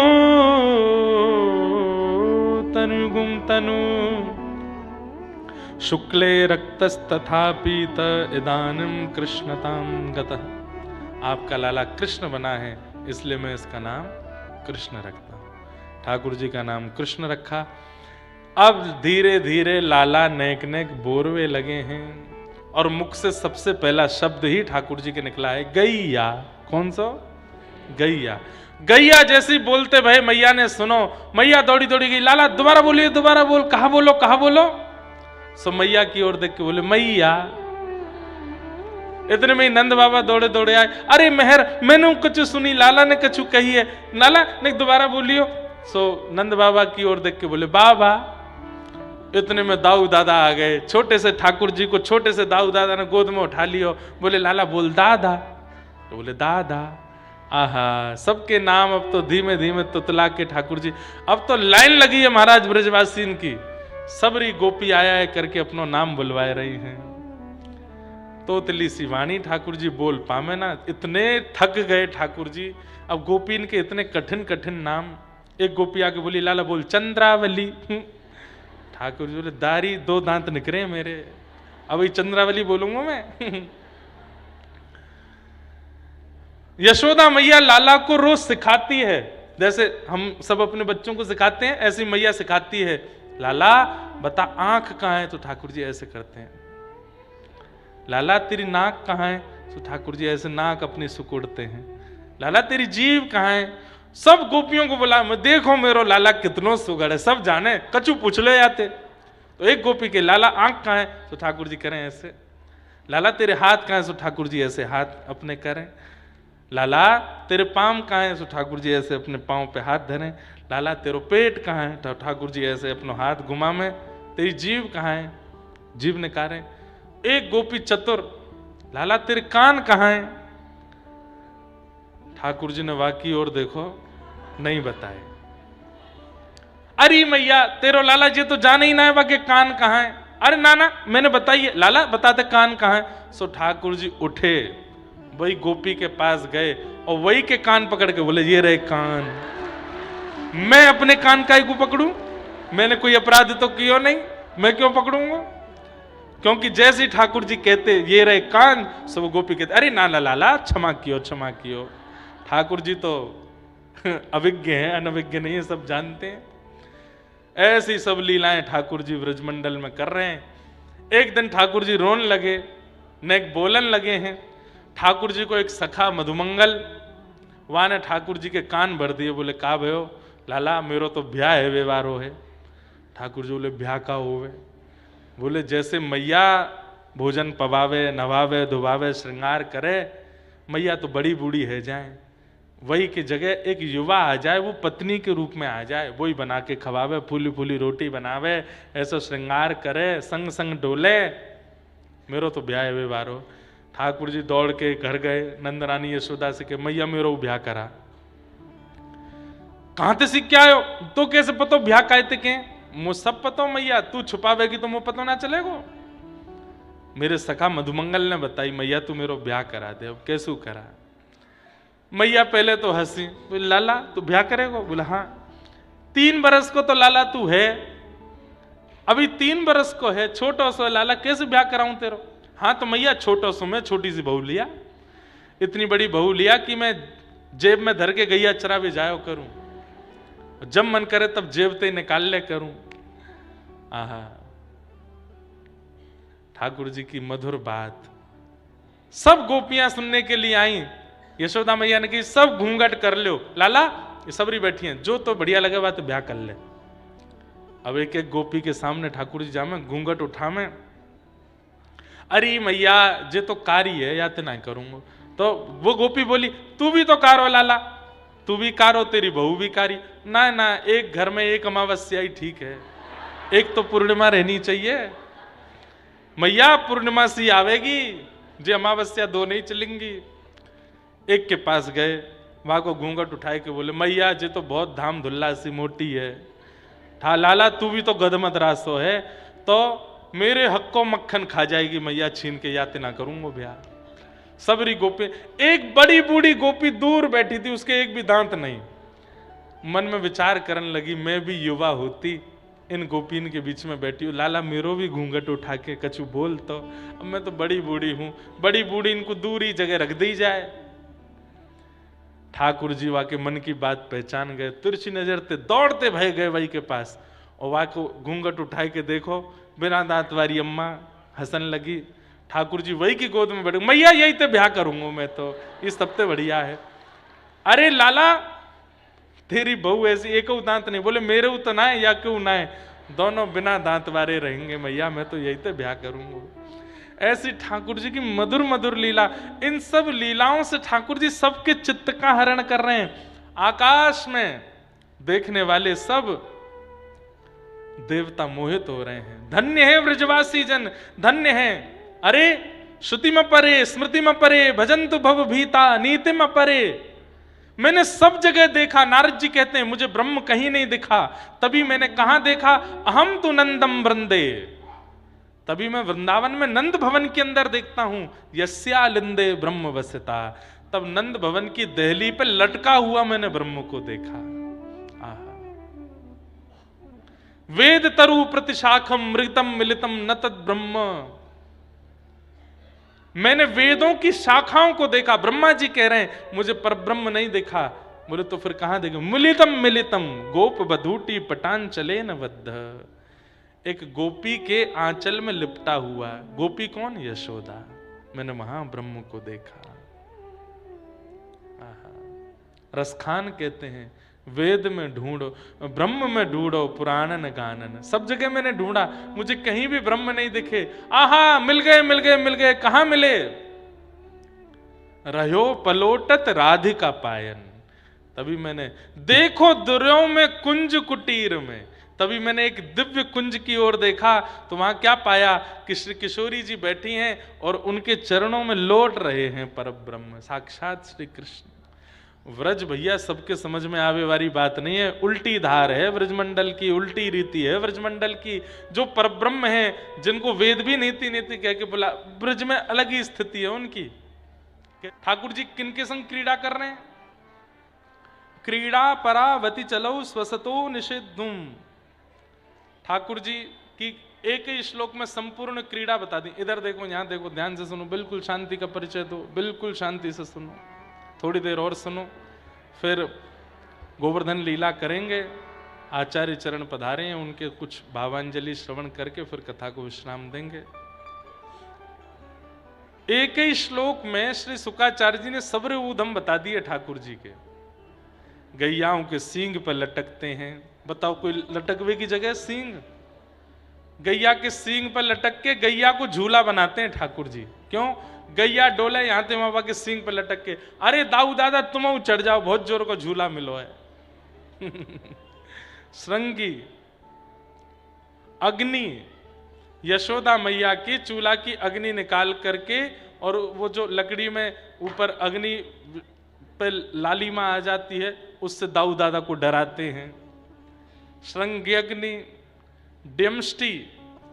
तनुगुम तनु शुक्ले रक्तस्तथा पीत इदानीं कृष्णतां गतः। आपका लाला कृष्ण बना है, इसलिए मैं इसका नाम कृष्ण रखता हूं। ठाकुर जी का नाम कृष्ण रखा। अब धीरे धीरे लाला नेक नेक बोरवे लगे हैं और मुख से सबसे पहला शब्द ही ठाकुर जी के निकला है गैया। कौन सा? गैया। गैया जैसी बोलते भाई मैया ने सुनो, मैया दौड़ी दौड़ी गई, लाला दोबारा बोलिए, दोबारा बोल, कहा बोलो कहा बोलो। सो मैया की ओर देख के बोले मैया। इतने में नंद बाबा दौड़े दौड़े आए, अरे मेहर मैंने कुछ सुनी, लाला ने कछु कही है, लाला ने दोबारा बोलियो। सो नंद बाबा की ओर देख के बोले बाबा। इतने में दाऊ दादा आ गए, छोटे से ठाकुर जी को छोटे से दाऊ दादा ने गोद में उठा लियो, बोले लाला बोल दादा, तो बोले दादा। आहा, सबके नाम अब तो धीमे धीमे तुतला के ठाकुर जी, अब तो लाइन लगी है महाराज ब्रजवासीन की, सबरी गोपी आया है करके अपनो नाम बुलवाए रही हैं। तोतली सी वाणी ठाकुर जी बोल पामे ना, इतने थक गए ठाकुर जी। अब गोपीन के इतने कठिन कठिन नाम। एक गोपी आके बोली लाला बोल चंद्रावली। ठाकुर जी बोले दारी दो दांत निकरे मेरे, अब ये चंद्रावली बोलूंगा मैं। यशोदा मैया लाला को रोज सिखाती है, जैसे हम सब अपने बच्चों को सिखाते हैं, ऐसी मैया सिखाती है, लाला बता आंख कहाँ है, तो ठाकुर जी ऐसे करते हैं। लाला तेरी नाक कहाँ है, तो ठाकुर जी ऐसे नाक अपनी सुकुड़ते हैं। लाला तेरी जीभ कहाँ है, सब गोपियों को बोला मैं देखो मेरो लाला कितनो सुगड़ है, सब जाने कछु पूछ ले जाते। तो एक गोपी के लाला आंख कहाँ है, तो ठाकुर जी करें ऐसे। लाला तेरे हाथ कहाँ है, तो ठाकुर जी ऐसे हाथ अपने करें। लाला तेरे पाँव कहाँ है, तो ठाकुर जी ऐसे अपने पाँव पे हाथ धरें। लाला तेरो पेट कहाँ है, तो ठाकुर जी ऐसे अपनो हाथ घुमा में। तेरी जीभ कहाँ है, जीभ निकारें। एक गोपी चतुर, लाला तेरे कान कहाँ है, ठाकुर जी ने वाकी और देखो नहीं बताए। अरे मैया तेरो लाला जी तो जाने ही ना है वाके कान कहाँ है। अरे नाना मैंने बताइए, लाला बताते कान कहाँ है। सो ठाकुर जी उठे, वही गोपी के पास गए और वही के कान पकड़ के बोले ये रहे कान। मैं अपने कान का को पकड़ूं, मैंने कोई अपराध तो किया नहीं, मैं क्यों पकड़ूंगा। क्योंकि जैसे ही ठाकुर जी कहते ये रहे कान, सब गोपी कहते अरे नाना लाला क्षमा कियो क्षमा कियो। ठाकुर जी तो अभिज्ञ हैं, अनभिज्ञ नहीं है, सब जानते हैं। ऐसी सब लीलाएं ठाकुर जी ब्रजमंडल में कर रहे हैं। एक दिन ठाकुर जी रोन लगे, नेक बोलन लगे हैं। ठाकुर जी को एक सखा मधुमंगल वहां ने ठाकुर जी के कान भर दिए, बोले का भयो लाला मेरो तो ब्याह है व्यवहारो है। ठाकुर जी बोले ब्याह का होवे, बोले जैसे मैया भोजन पवावे नवावे धुवावे श्रृंगार करे, मैया तो बड़ी बूढ़ी है जाए, वही की जगह एक युवा आ जाए, वो पत्नी के रूप में आ जाए, वही बना के खवावे, फूली फूली रोटी बनावे, ऐसा श्रृंगार करे, संग संग डोले, मेरो तो ब्याह व्यवहार हो। ठाकुर जी दौड़ के घर गए, नंदरानी यशोदा से के मैया मेरो ब्याह करा। कहां ते सीख के आयो, तो कैसे पतो ब्याह कायते के, मुझ सब पतो मैया, तू छुपावेगी तो मुझे पता ना चलेगो। मेरे सखा मधुमंगल ने बताई मैया तू मेरो ब्याह करा दे। अब कैसू करा। मैया पहले तो हंसी, बोले लाला तू ब्याह करेगो, बोला हाँ। 3 बरस को तो लाला तू है, अभी 3 बरस को है, छोटो सो लाला कैसे ब्याह कराऊं तेरो। हाँ तो मैया छोटो सो मैं छोटी सी बहू लिया, इतनी बड़ी बहू लिया कि मैं जेब में धर के गैया चरा भी जायो करूं, जब मन करे तब जेब ते निकाल ले करूं। आहा, ठाकुर जी की मधुर बात। सब गोपियां सुनने के लिए आई। यशोदा मैया ने कही सब घूंघट कर लो, लाला ये सबरी बैठी हैं, जो तो बढ़िया लगे बात ब्याह कर ले। अब एक एक गोपी के सामने ठाकुर जी जामे घूंघट उठा में, अरे मैया जे तो कारी है या तो ना करूंगा। तो वो गोपी बोली तू भी तो कारो लाला, तू भी कारो, तेरी बहू भी कारी। ना ना एक घर में एक अमावस्या ही ठीक है, एक तो पूर्णिमा रहनी चाहिए। मैया पूर्णिमा सी आवेगी, जे अमावस्या 2 नहीं चलेंगी। एक के पास गए, वहां को घूंघट उठाए के बोले मैया जे तो बहुत धाम धुल्ला सी मोटी है। ठा लाला तू भी तो गदमत रासो है, तो मेरे हक को मक्खन खा जाएगी मैया, छीन के याते ना करूंगा ब्याह। सबरी गोपी, एक बड़ी बूढ़ी गोपी दूर बैठी थी, उसके एक भी दांत नहीं। मन में विचार करने लगी, मैं भी युवा होती, इन गोपीन के बीच में बैठी हूँ, लाला मेरो भी घूंघट उठा के कछु बोल तो। अब मैं तो बड़ी बूढ़ी हूं, बड़ी बूढ़ी इनको दूरी जगह रख दी जाए। ठाकुर जी वाके मन की बात पहचान गए, तिरछी नजर ते दौड़ते भय गए वही के पास, और वहां को घूंघट उठाए के देखो बिना दांत वाली अम्मा हंसन लगी। ठाकुर जी वही की गोद में बैठे, मैया यही तो ब्याह करूंगा मैं तो, इस सबसे बढ़िया है। अरे लाला तेरी बहू ऐसी, एक दांत नहीं, बोले मेरे तो ना है या क्यों ना है, दोनों बिना दांत वाले रहेंगे मैया, मैं तो यही तो ब्याह करूंगा। ऐसी ठाकुर जी की मधुर मधुर लीला, इन सब लीलाओं से ठाकुर जी सबके चित्त का हरण कर रहे हैं। आकाश में देखने वाले सब देवता मोहित हो रहे हैं। धन्य है ब्रजवासी जन, धन्य है। अरे श्रुति में परे, स्मृति में परे, भजन्तु भव भीता, नीति में परे। मैंने सब जगह देखा, नारद जी कहते हैं मुझे ब्रह्म कहीं नहीं दिखा। तभी मैंने कहां देखा, अहम तो नंदम वृंदे, तभी मैं वृंदावन में नंद भवन के अंदर देखता हूं। यस्यालिंदे ब्रह्म वसिता, तब नंद भवन की दहली पे लटका हुआ मैंने ब्रह्म को देखा। वेद तरु प्रतिशाखम मृतम मिलितम न तद ब्रह्म, मैंने वेदों की शाखाओं को देखा। ब्रह्मा जी कह रहे हैं मुझे परब्रह्म नहीं देखा। बोले तो फिर कहां देखे, मिलितम मिलितम गोप बधूटी पटान चले न बद्ध, एक गोपी के आंचल में लिपटा हुआ। गोपी कौन? यशोदा। मैंने वहां ब्रह्म को देखा। रसखान कहते हैं वेद में ढूंढो, ब्रह्म में ढूंढो पुराणन गानन, सब जगह मैंने ढूंढा, मुझे कहीं भी ब्रह्म नहीं दिखे। आहा मिल गए मिल गए मिल गए। कहां मिले? रहो पलोटत राधिका पायन, तभी मैंने देखो दुर्यों में कुंज कुटीर में, तभी मैंने एक दिव्य कुंज की ओर देखा तो वहां क्या पाया कि श्री किशोरी जी बैठी हैं और उनके चरणों में लौट रहे हैं परब्रह्म, साक्षात श्री कृष्ण। व्रज भैया सबके समझ में आवे वाली बात नहीं है, उल्टी धार है ब्रजमंडल की, उल्टी रीति है ब्रजमंडल की। जो परब्रह्म है, जिनको वेद भी नीति नीति कह के बोला, ब्रज में अलग ही स्थिति है उनकी। ठाकुर जी किनके संग क्रीड़ा कर रहे हैं? क्रीड़ा परावती चलो स्वसतो निषेधुम। ठाकुर जी की एक ही श्लोक में संपूर्ण क्रीड़ा बता दी। इधर देखो, यहां देखो, ध्यान से सुनो, बिल्कुल शांति का परिचय दो, बिल्कुल शांति से सुनो, थोड़ी देर और सुनो, फिर गोवर्धन लीला करेंगे। आचार्य चरण पधारे हैं, उनके कुछ भावांजलि श्रवण करके फिर कथा को विश्राम देंगे। एक ही श्लोक में श्री शुकाचार्य जी ने सब्र ऊधम बता दिए ठाकुर जी के। गैयाओं के सींग पर लटकते हैं। बताओ कोई लटकवे की जगह सींग? गैया के सींग पर लटक के गैया को झूला बनाते हैं ठाकुर जी। क्यों? गैया डोले यहां थे वहां के सींग पर लटक के, अरे दाऊ दादा तुम चढ़ जाओ, बहुत जोर को झूला मिलो है। श्रृंगी अग्नि, यशोदा मैया की चूल्हा की अग्नि निकाल करके, और वो जो लकड़ी में ऊपर अग्नि पे लालिमा आ जाती है, उससे दाऊ दादा को डराते हैं। श्रृंगी अग्नि। डेमस्टी,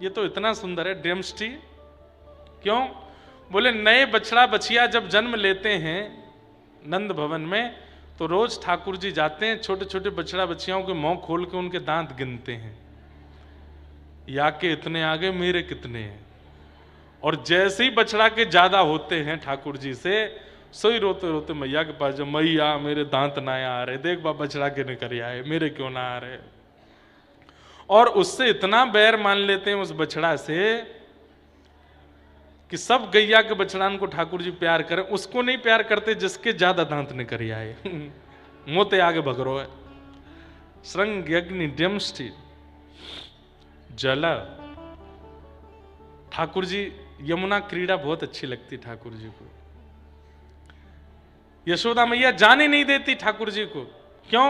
ये तो इतना सुंदर है डेमस्टी। क्यों? बोले नए बछड़ा बछिया जब जन्म लेते हैं नंद भवन में, तो रोज ठाकुर जी जाते हैं, छोटे छोटे बछड़ा बछियाओं के मुंह खोल के उनके दांत गिनते हैं, या के इतने आगे मेरे कितने हैं। और जैसे ही बछड़ा के ज्यादा होते हैं ठाकुर जी से, सोई रोते रोते मैया के पास, जब मैया मेरे दांत ना आ रहे, देख बा बछड़ा के निकल आए, मेरे क्यों ना आ रहे। और उससे इतना बैर मान लेते हैं उस बछड़ा से कि सब गैया के बछड़ान को ठाकुर जी प्यार करें, उसको नहीं प्यार करते जिसके ज्यादा दांत निकल आए। मोते आगे भगरो है। श्रृंग अग्नि डेमस्टी जल। ठाकुर जी यमुना क्रीड़ा बहुत अच्छी लगती ठाकुर जी को। यशोदा मैया जाने नहीं देती ठाकुर जी को। क्यों?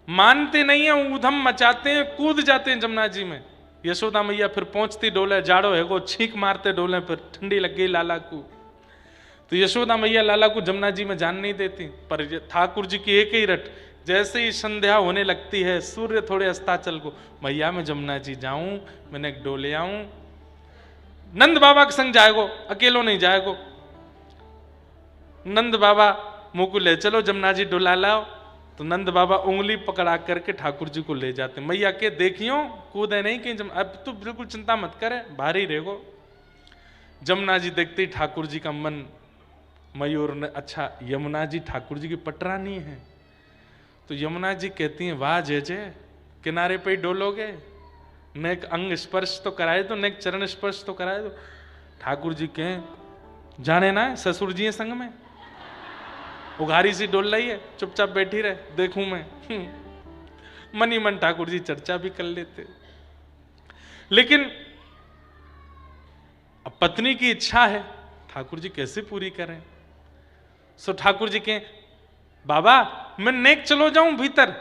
मानते नहीं है, ऊधम मचाते हैं, कूद जाते हैं जमुना जी में। यशोदा मैया फिर पहुंचती डोले, जाड़ो है वो, छींक मारते डोले, फिर ठंडी लग गई लाला को, तो यशोदा मैया लाला को जमुना जी में जान नहीं देती। पर ठाकुर जी की एक ही रट, जैसे ही संध्या होने लगती है, सूर्य थोड़े अस्ताचल को, मैया मैं जमुना जी जाऊं, मैंने एक डोले आऊं, नंद बाबा के संग जाएगो, अकेलो नहीं जाएगो। नंद बाबा मुंह को ले चलो, जमुना जी डोला लाओ। तो नंद बाबा उंगली पकड़ा करके ठाकुर जी को ले जाते। मैया के देखियो कूदे नहीं कि अब तो बिल्कुल चिंता मत करे, भारी रहेगो। जमुना जी देखते ही ठाकुर जी का मन, मयूर ने, अच्छा यमुना जी ठाकुर जी की पटरानी है। तो यमुना जी कहती हैं, वाह जय जय, किनारे पे ही डोलोगे, न एक अंग स्पर्श तो कराए दो, न एक चरण स्पर्श तो कराए दो। ठाकुर जी कहें, जाने ना ससुर जी संग में, उघारी सी डोल रही है, चुपचाप बैठी रहे, देखूं मैं। मन ही मन ठाकुर जी चर्चा भी कर लेते। लेकिन अब पत्नी की इच्छा है, ठाकुर जी कैसे पूरी करें। सो ठाकुर जी के, बाबा मैं नेक चलो जाऊं भीतर,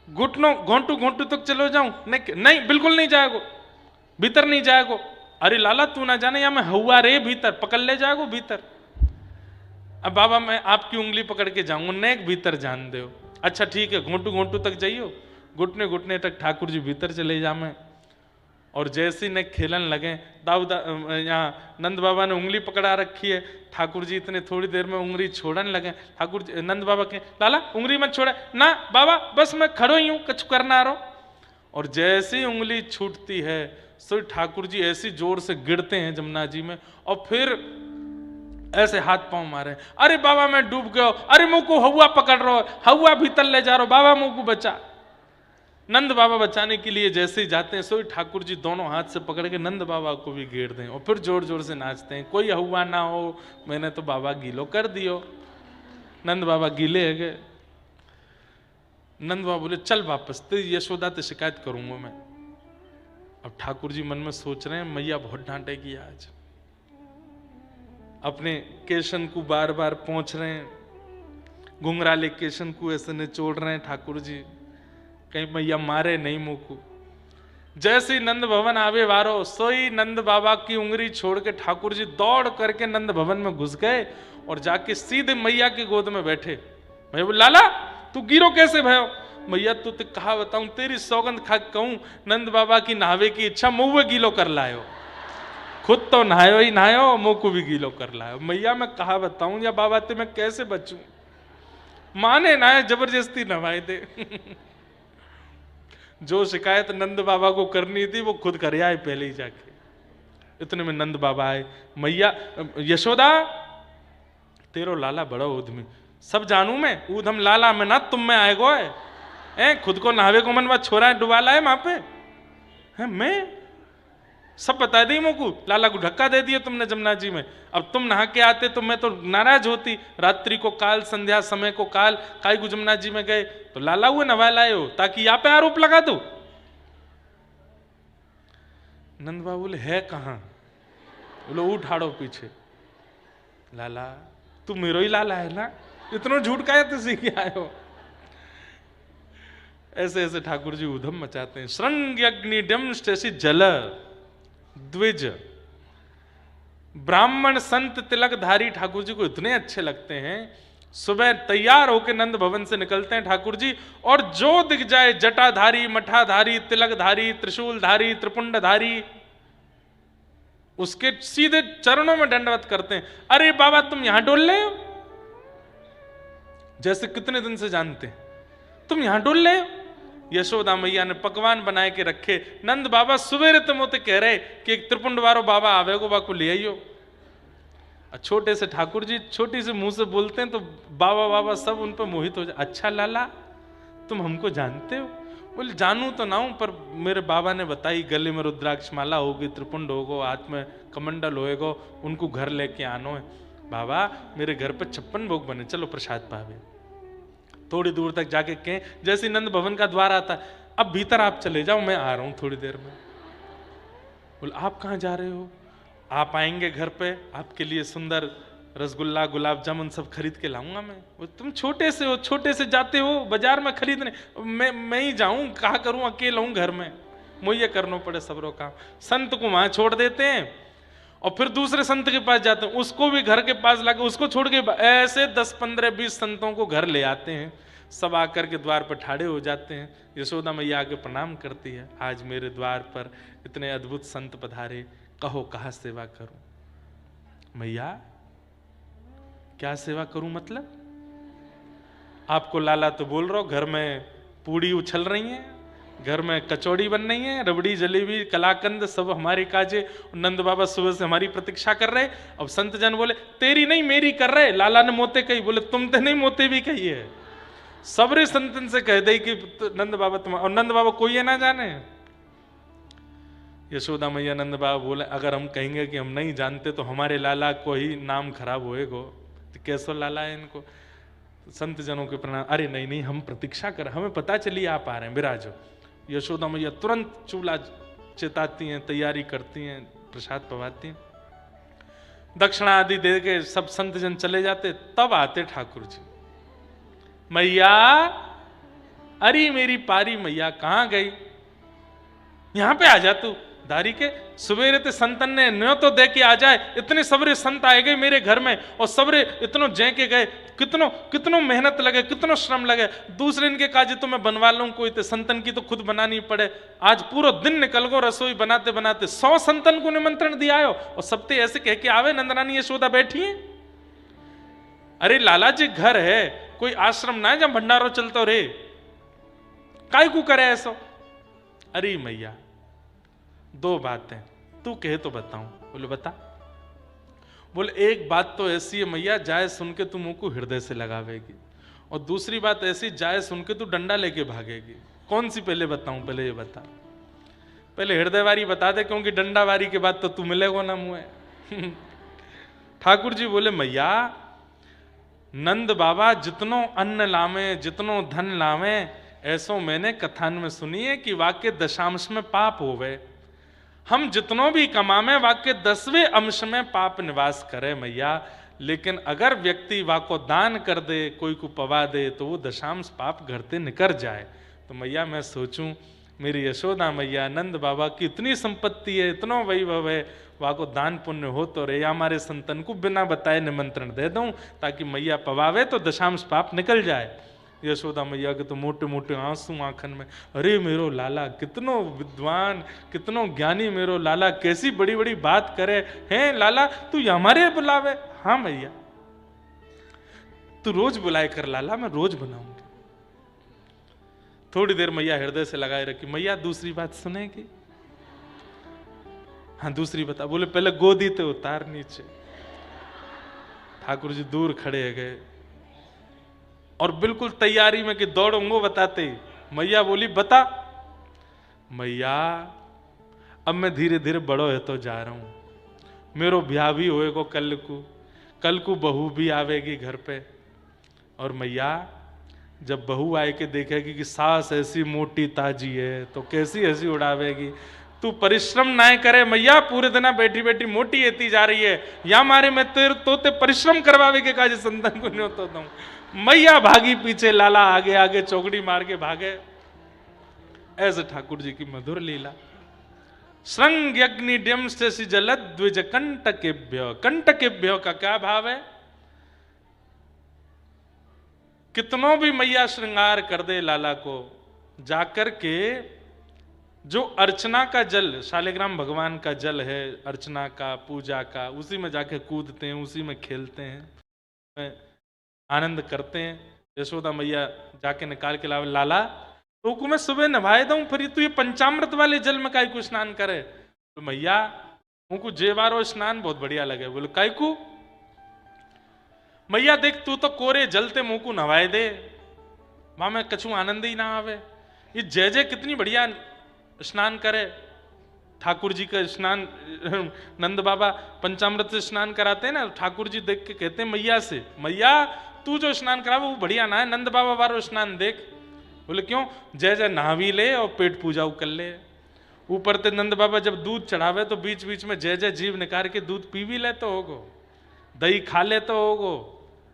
घुटनों घोंटू घोंटू तक चलो जाऊं, नहीं बिल्कुल नहीं जाएगो, भीतर नहीं जाएगो। अरे लाला तू ना जाने, या मैं हुआ रे भीतर, पकड़ ले जाएगो भीतर। अब बाबा मैं आपकी उंगली पकड़ के जाऊंगा, नेक भीतर जान दो। अच्छा ठीक है, घोंटू घोंटू तक जाइयो, घुटने घुटने तक ठाकुर जी भीतर चले जामे। और जैसे ने खेलन लगे, दाऊद यहाँ नंद बाबा ने उंगली पकड़ा रखी है, ठाकुर जी इतने थोड़ी देर में उंगली छोड़ने लगे। ठाकुर जी, नंद बाबा के, लाला उंगली मत छोड़ा ना बाबा, बस मैं खड़ो ही हूं, कुछ करना रहो। और जैसे ही उंगली छूटती है, सो ठाकुर जी ऐसी जोर से गिरते हैं जमुना जी में, और फिर ऐसे हाथ पांव मारे, अरे बाबा मैं डूब गया, अरे मुंह को हवा पकड़ रहा हो, हवा भीतर ले जा रहा हो, बाबा मुंह को बचा। नंद बाबा बचाने के लिए जैसे ही जाते हैं, सोई ठाकुर जी दोनों हाथ से पकड़ के नंद बाबा को भी घेर दें, और फिर जोर जोर से नाचते हैं, कोई हुआ ना हो, मैंने तो बाबा गीलो कर दियो। नंद बाबा गीले है गए। नंद बाबा बोले, चल वापस, तेरी यशोदा से शिकायत करूंगा मैं। अब ठाकुर जी मन में सोच रहे हैं, मैया बहुत डांटेगी आज। अपने केशन को बार बार पहुंच रहे हैं, घुंघराले केशन को ऐसे निचोड़ रहे हैं ठाकुर जी, कहीं मैया मारे नहीं मुंह को। जैसे नंद भवन आवे वारो, सोई नंद बाबा की उंगली छोड़ के ठाकुर जी दौड़ करके नंद भवन में घुस गए और जाके सीधे मैया की गोद में बैठे। मैं बोला, लाला तू गिरो कैसे भयो? मैया तू तो कहा बताऊं, तेरी सौगंध खा कहूं, नंद बाबा की नहावे की इच्छा, मुंह में गीलो कर लायो। खुद तो नहायो ही नहायो, मुंह को भी गीलो कर लायो। मैया मैं कहा बताऊं या बाबा ते मैं कैसे बचूं? माने ना, जबरदस्ती नवाए दे। जो शिकायत नंद बाबा को करनी थी वो खुद कर आए पहले ही जाके। इतने में नंद बाबा आए, मैया यशोदा तेरो लाला बड़ा उधमी, सब जानू मैं, ऊधम लाला में ना तुम में आएगो है, खुद को नहावे को मनवा छोरा डुबा लाए वहां पे है। मैं सब बता दी मुझको, लाला को धक्का दे दिया तुमने जमुना जी में। अब तुम नहा के आते तो मैं तो नाराज होती, रात्रि को काल, संध्या समय को काल, काय को जमुना जी में गए तो लाला हुए नवा लाए हो, ताकि यहाँ पे आरोप लगा दो। नंद बाबू बोले, है कहां? बोलो उठाड़ो पीछे। लाला तू मेरो ही लाला है ना, इतना झूठ का है तो सीख आए हो। ऐसे ऐसे ठाकुर जी उधम मचाते हैं। श्रृंग अग्नि डमि जल द्विज, ब्राह्मण संत तिलकधारी ठाकुर जी को इतने अच्छे लगते हैं। सुबह तैयार होकर नंद भवन से निकलते हैं ठाकुर जी, और जो दिख जाए जटाधारी, मठाधारी, तिलकधारी, त्रिशूलधारी, त्रिपुंडधारी, उसके सीधे चरणों में दंडवत करते हैं। अरे बाबा तुम यहां डोल रहे हो, जैसे कितने दिन से जानते हैं, तुम यहां डोल रहे हो। यशोदा मैया ने पकवान बनाए के रखे। नंद बाबा सवेरे तुम होते कह रहे कि एक त्रिपुंड वारो बाबा आवेगो, बाको ले आइयो। छोटे से ठाकुर जी छोटी से मुंह से बोलते हैं तो बाबा बाबा सब उन पर मोहित हो जाए। अच्छा लाला तुम हमको जानते हो? बोले जानू तो ना हूं, पर मेरे बाबा ने बताई गले में रुद्राक्ष माला होगी, त्रिपुंड होगो, हाथ में कमंडल होएगो, उनको घर लेके आनो है। बाबा मेरे घर पर 56 भोग बने, चलो प्रसाद पावे। थोड़ी दूर तक जाके कहें, जैसे नंद भवन का द्वार आता, अब भीतर आप चले जाओ, मैं आ रहा हूं थोड़ी देर में। बोले आप कहां जा रहे हो? आप आएंगे घर पे, आपके लिए सुंदर रसगुल्ला, गुलाब जामुन सब खरीद के लाऊंगा मैं। वो तुम छोटे से हो, छोटे से जाते हो बाजार में खरीदने, मैं ही जाऊं, कहा करूं, अकेला हूं घर में, मुझे करना पड़े सबरों काम। संत को वहां छोड़ देते हैं और फिर दूसरे संत के पास जाते हैं, उसको भी घर के पास लाके उसको छोड़ के ऐसे 10, 15, 20 संतों को घर ले आते हैं। सब आकर के द्वार पर ठाड़े हो जाते हैं। यशोदा मैया आके प्रणाम करती है, आज मेरे द्वार पर इतने अद्भुत संत पधारे, कहो कहाँ सेवा करूं। मैया क्या सेवा करूं मतलब? आपको लाला तो बोल रहा हो घर में पूड़ी उछल रही है, घर में कचौड़ी बन रही है, रबड़ी जलेबी कलाकंद सब हमारे काजे, नंद बाबा सुबह से हमारी प्रतीक्षा कर रहे। अब संत जन बोले तेरी नहीं मेरी कर रहे। लाला ने मोते कही, बोले तुम तो नहीं मोते भी कही है, सबरे संतन से कह दे कि नंद बाबा तुम, और नंद बाबा कोई है ना जाने। यशोदा मैया नंद बाबा बोले अगर हम कहेंगे कि हम नहीं जानते तो हमारे लाला को ही नाम खराब होएगो, तो कैसो लाला है इनको। संत जनों के प्रणाम, अरे नहीं नहीं हम प्रतीक्षा कर, हमें पता चली आप आ रहे हैं, विराजो। यशोदा मैया तुरंत चूल्हा चिताती हैं, तैयारी करती हैं, प्रसाद पवाती हैं, दक्षिणा आदि दे के सब संत जन चले जाते। तब आते ठाकुर जी, मैया अरे मेरी पारी मैया कहाँ गई, यहां पे आ जा तू। दारी के सवेरे ते संतन ने न्यो तो दे के आ जाए, इतने सबरे संत आए गए मेरे घर में, और सबरे इतनो जय के गए, कितनो कितनो मेहनत लगे, कितनो श्रम लगे। दूसरे इनके काजे तो मैं बनवा लूं, कोई तो संतन की तो खुद बनानी पड़े। आज पूरा दिन निकल गो रसोई बनाते बनाते, 100 संतन को निमंत्रण दिया हो, और सबते ऐसे कह के आवे नंदरानी यशोदा बैठी है। अरे लाला जी घर है, कोई आश्रम ना है जब भंडारो चलतो रे, काय को करे ऐसो। अरे मैया दो बातें तू कहे तो बताऊं। बोले बता। बोले एक बात तो ऐसी है मैया, जाए सुन के तू मुंह को हृदय से लगावेगी, और दूसरी बात ऐसी जाए सुन के तू डंडा लेके भागेगी। कौन सी पहले बताऊं? पहले ये बता। पहले हृदय वारी बता दे, क्योंकि डंडा वारी के बाद तो तू मिलेगो ना मुँह। ठाकुर जी बोले मैया नंद बाबा जितनो अन्न लावे, जितनो धन लावे, ऐसो मैंने कथान में सुनी है कि वाक्य दशांश में पाप होवे। हम जितनो भी कमावे वाक्य 10वें अंश में पाप निवास करे मैया, लेकिन अगर व्यक्ति वाको दान कर दे, कोई को पवा दे, तो वो दशांश पाप घरते निकर जाए। तो मैया मैं सोचूं मेरी यशोदा मैया नंद बाबा की इतनी संपत्ति है, इतना वैभव है, वाको दान पुण्य हो तो रे, हमारे संतन को बिना बताए निमंत्रण दे दूं ताकि मैया पवावे तो दशांश पाप निकल जाए। यशोदा मैया के तो मोटे मोटे आंसू आंखन में, अरे मेरो लाला कितनो विद्वान, कितनो ज्ञानी मेरो लाला, कैसी बड़ी बड़ी बात करे हैं लाला, तू हमारे बुलावे। हाँ मैया तू रोज बुलाए कर लाला, मैं रोज बनाऊंगी। थोड़ी देर मैया हृदय से लगाए रखी। मैया दूसरी बात सुनेगी? हाँ दूसरी बता। बोले पहले गोदी ते उतार नीचे। ठाकुर जी दूर खड़े गए और बिल्कुल तैयारी में कि दौड़ूंगो बताते ही मैया बोली बता। मैया अब मैं धीरे धीरे बड़ो है तो जा रहा हूं, मेरो ब्याह भी होएगा कल को बहू भी आवेगी घर पे, और मैया जब बहू आए के देखेगी कि सास ऐसी मोटी ताजी है तो कैसी हंसी उड़ावेगी। तू परिश्रम ना करे मैया, पूरे दिन बैठी बैठी मोटी एती जा रही है, या मारे मैं तेरे तोते परिश्रम करवावे के काज संतान को नहीं तो दूं। मैया भागी पीछे, लाला आगे आगे चौकड़ी मार के भागे। ऐसे ठाकुर जी की मधुर लीला। श्रृंग अग्नि ड्यमस्टेसी जलद द्विज कंटकेभ्य। कंटकेभ्य का क्या भाव है? कितनों भी मैया श्रृंगार कर दे लाला को, जाकर के जो अर्चना का जल, शालिग्राम भगवान का जल है अर्चना का, पूजा का, उसी में जाके कूदते हैं, उसी में खेलते हैं, आनंद करते हैं। यशोदा मैया जाके निकाल के लावे, लाला तो को मैं सुबह नभाए दूं, फिर तू ये पंचामृत वाले जल में काय को स्नान करे। तो मैया उनको जेवारो स्नान बहुत बढ़िया लगे। बोले काय को? मैया देख तू तो कोरे जलते मुंह को नवाए दे, वहां में कछु आनंद ही ना आवे। ये जय जय कितनी बढ़िया स्नान करे। ठाकुर जी का स्नान नंद बाबा पंचामृत से स्नान कराते हैं ना, ठाकुर जी देख के कहते हैं मैया से, मैया तू जो स्नान करा वो बढ़िया ना है, नंद बाबा वारो स्नान देख। बोले क्यों? जय जय नहावी ले और पेट पूजा कर ले। ऊपर ते नंद बाबा जब दूध चढ़ावे तो बीच बीच में जय जय जीव निकाल के दूध पी भी ले तो होगो, दही खा ले तो होगो,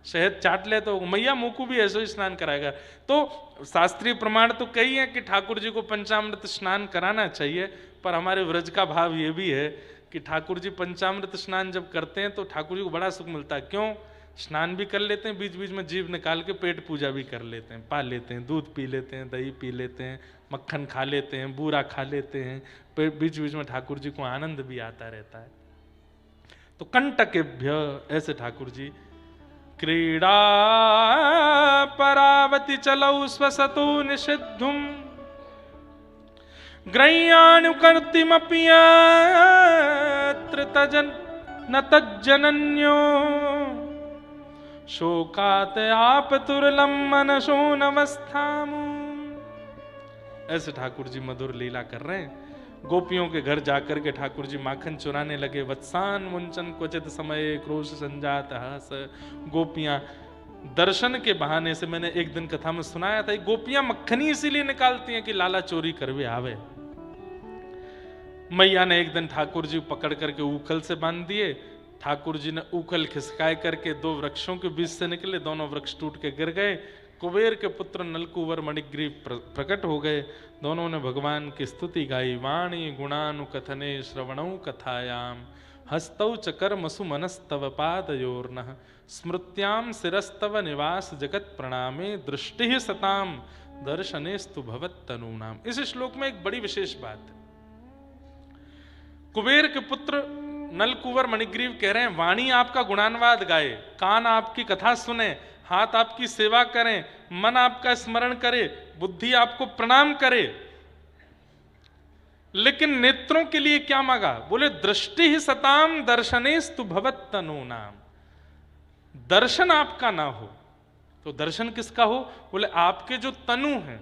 शहद चाट ले तो होगो। मैया मुँह को भी ऐसे ही स्नान कराएगा। तो शास्त्रीय प्रमाण तो कई है कि ठाकुर जी को पंचामृत स्नान कराना चाहिए, पर हमारे व्रज का भाव ये भी है कि ठाकुर जी पंचामृत स्नान जब करते हैं तो ठाकुर जी को बड़ा सुख मिलता है। क्यों? स्नान भी कर लेते हैं, बीच बीच में जीभ निकाल के पेट पूजा भी कर लेते हैं, पा लेते हैं, दूध पी लेते हैं, दही पी लेते हैं, मक्खन खा लेते हैं, बूरा खा लेते हैं, बीच बीच में ठाकुर जी को आनंद भी आता रहता है। तो कंटकेभ्य, ऐसे ठाकुर जी क्रीड़ा परावति चलौ स्वसतो निषिद्धुम ग्रह्यानुकर्तिमपि यत्र तजन न तज्जनन्यो शोकात आपतुरलम मनसो नवस्थामु। ऐसे ठाकुर जी मधुर लीला कर रहे हैं। गोपियों के घर जाकर के ठाकुर जी माखन चुराने लगे। वत्सान मुंचन क्वचित समय क्रोश संजात हस। गोपियां दर्शन के बहाने से, मैंने एक दिन कथा में सुनाया था, गोपियां मक्खनी इसीलिए निकालती हैं कि लाला चोरी करवे आवे। मैया ने एक दिन ठाकुर जी पकड़ करके ऊखल से बांध दिए। ठाकुर जी ने ऊखल खिसकाए करके दो वृक्षों के बीच से निकले, दोनों वृक्ष टूट के गिर गए। कुबेर के पुत्र नलकुवर मणिग्रीव प्रकट हो गए। दोनों ने भगवान की स्तुति गाई। वाणी गुणानुकथने श्रवणौ कथायाम हस्तौ च कर्मसु मनस्तव पादयोर्नः स्मृत्याम शिरस्तव निवास जगत प्रणामे दृष्टि सताम दर्शनेस्तु भवत्तनूनाम। इस श्लोक में एक बड़ी विशेष बात है। कुबेर के पुत्र नलकुवर मणिग्रीव कह रहे हैं, वाणी आपका गुणानुवाद गाए, कान आपकी कथा सुने, हाथ आपकी सेवा करें, मन आपका स्मरण करे, बुद्धि आपको प्रणाम करे, लेकिन नेत्रों के लिए क्या मांगा? बोले दृष्टि ही सताम दर्शनेस्तु भवत्तनूनाम। दर्शन आपका ना हो तो दर्शन किसका हो? बोले आपके जो तनु हैं,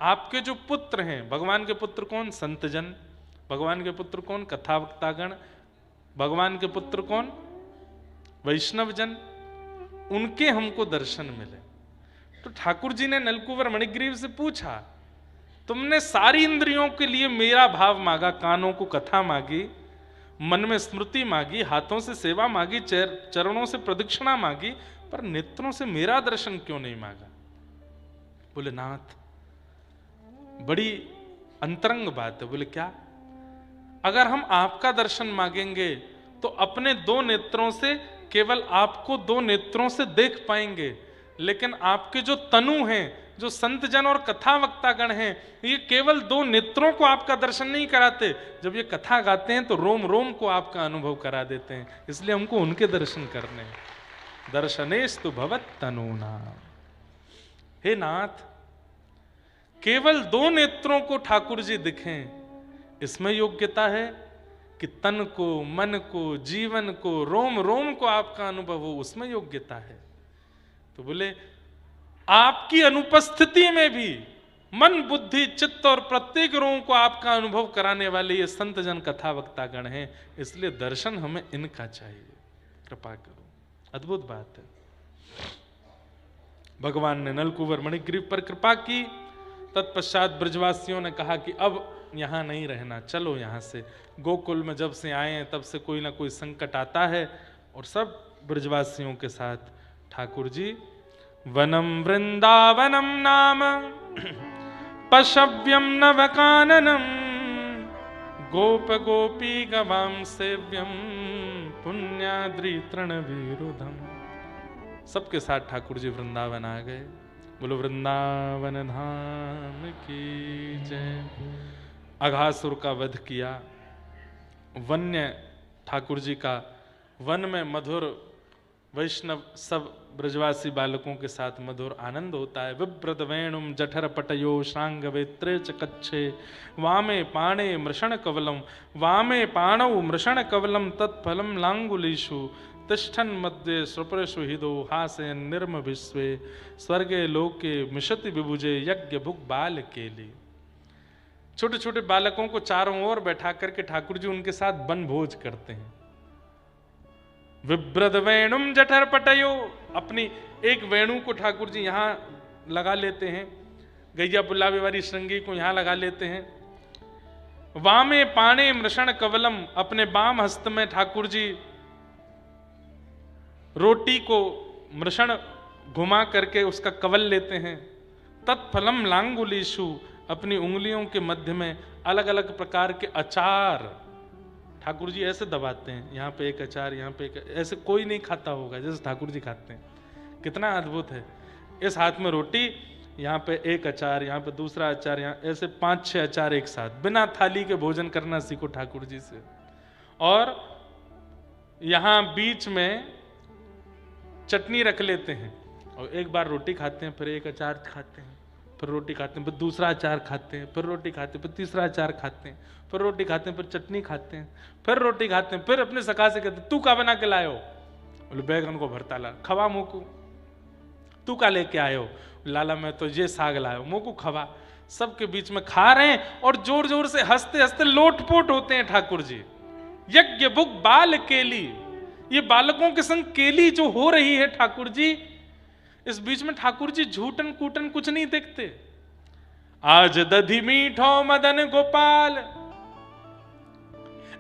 आपके जो पुत्र हैं। भगवान के पुत्र कौन? संतजन। भगवान के पुत्र कौन? कथावक्तागण। भगवान के पुत्र कौन? वैष्णवजन। उनके हमको दर्शन मिले। तो ठाकुर जी ने नलकुवर मणिग्रीव से पूछा, तुमने सारी इंद्रियों के लिए मेरा भाव मांगा, कानों को कथा मांगी, मन में स्मृति मांगी, हाथों से सेवा मांगी, चरणों से प्रदक्षिणा मांगी, पर नेत्रों से मेरा दर्शन क्यों नहीं मांगा? बोले नाथ, बड़ी अंतरंग बात है। बोले क्या? अगर हम आपका दर्शन मांगेंगे तो अपने दो नेत्रों से केवल आपको दो नेत्रों से देख पाएंगे, लेकिन आपके जो तनु हैं, जो संत जन और कथा वक्तागण हैं, ये केवल दो नेत्रों को आपका दर्शन नहीं कराते, जब ये कथा गाते हैं तो रोम रोम को आपका अनुभव करा देते हैं। इसलिए हमको उनके दर्शन करने हैं। दर्शनेस्तु भवत्तनूनाम। हे नाथ, केवल दो नेत्रों को ठाकुर जी दिखें, इसमें योग्यता है कि तन को, मन को, जीवन को, रोम रोम को आपका अनुभव हो, उसमें योग्यता है। तो बोले आपकी अनुपस्थिति में भी मन, बुद्धि, चित्त और प्रत्येक रोम को आपका अनुभव कराने वाले ये संत जन कथा वक्तागण हैं, इसलिए दर्शन हमें इनका चाहिए। कृपा करो। अद्भुत बात है। भगवान ने नलकुवर मणिग्रीव पर कृपा की। तत्पश्चात ब्रजवासियों ने कहा कि अब यहां नहीं रहना, चलो यहां से। गोकुल में जब से आए हैं तब से कोई ना कोई संकट आता है, और सब ब्रजवासियों के साथ ठाकुर जी वनम वृंदावनम नाम पशव्यम नवकाननम गोप गोपी गवाम सेव्यम पुण्याद्रि तृणविरुधम। सबके साथ ठाकुर जी वृंदावन आ गए। बोलो वृंदावन धाम की जय। अघासुर का वध किया। वन्य ठाकुर जी का वन में मधुर वैष्णव सब ब्रजवासी बालकों के साथ मधुर आनंद होता है। विव्रत वेणुम जठर पटयो श्रांग वेत्रे च कच्छे वामे पाणे मृषण कवलम वामे पाणौ मृषण कवलम तत्फलम लांगुलीषु तिष्ठन मध्य स्वपरेशु हिदो हासयन निर्म विश्वे स्वर्गे लोके मिशति विभुजे यज्ञ भुग बाल केली। छोटे छोटे बालकों को चारों ओर बैठा करके ठाकुर जी उनके साथ वन भोज करते हैं। विव्रत वेणुम जठर पटयो, अपनी एक वेणु को ठाकुर जी यहाँ लगा लेते हैं, गैया बुलावे वाली श्रृंगी को यहाँ लगा लेते हैं। वामे पाणे मृषण कवलम, अपने बाम हस्त में ठाकुर जी रोटी को मृषण घुमा करके उसका कवल लेते हैं। तत्फलम लांगुलीषु, अपनी उंगलियों के मध्य में अलग अलग प्रकार के अचार ठाकुर जी ऐसे दबाते हैं, यहाँ पे एक अचार, यहाँ पे एक, ऐसे कोई नहीं खाता होगा जैसे ठाकुर जी खाते हैं। कितना अद्भुत है। इस हाथ में रोटी, यहाँ पे एक अचार, यहाँ पे दूसरा अचार, यहाँ ऐसे 5-6 अचार एक साथ, बिना थाली के भोजन करना सीखो ठाकुर जी से। और यहाँ बीच में चटनी रख लेते हैं और एक बार रोटी खाते हैं, फिर एक अचार खाते हैं, फिर रोटी खाते हैं, फिर दूसरा अचार खाते हैं, फिर रोटी खाते हैं, फिर तीसरा अचार खाते हैं, फिर रोटी खाते हैं, फिर चटनी खाते हैं, फिर रोटी खाते हैं, फिर अपने सखा से कहते तू का बना के लाए हो? बोले बैगन को भरता ला। खवा मोकू। तू का लेके आए हो? लाला मैं तो ये साग लाया हूं। मोकू खवा। सबके बीच में खा रहे हैं और जोर जोर से हंसते हंसते लोटपोट होते हैं ठाकुर जी। यज्ञ भुग बाल केली, ये बालकों के संग केली जो हो रही है ठाकुर जी, इस बीच में ठाकुर जी झूठन कूटन कुछ नहीं देखते। आज दधी मीठो मदन गोपाल,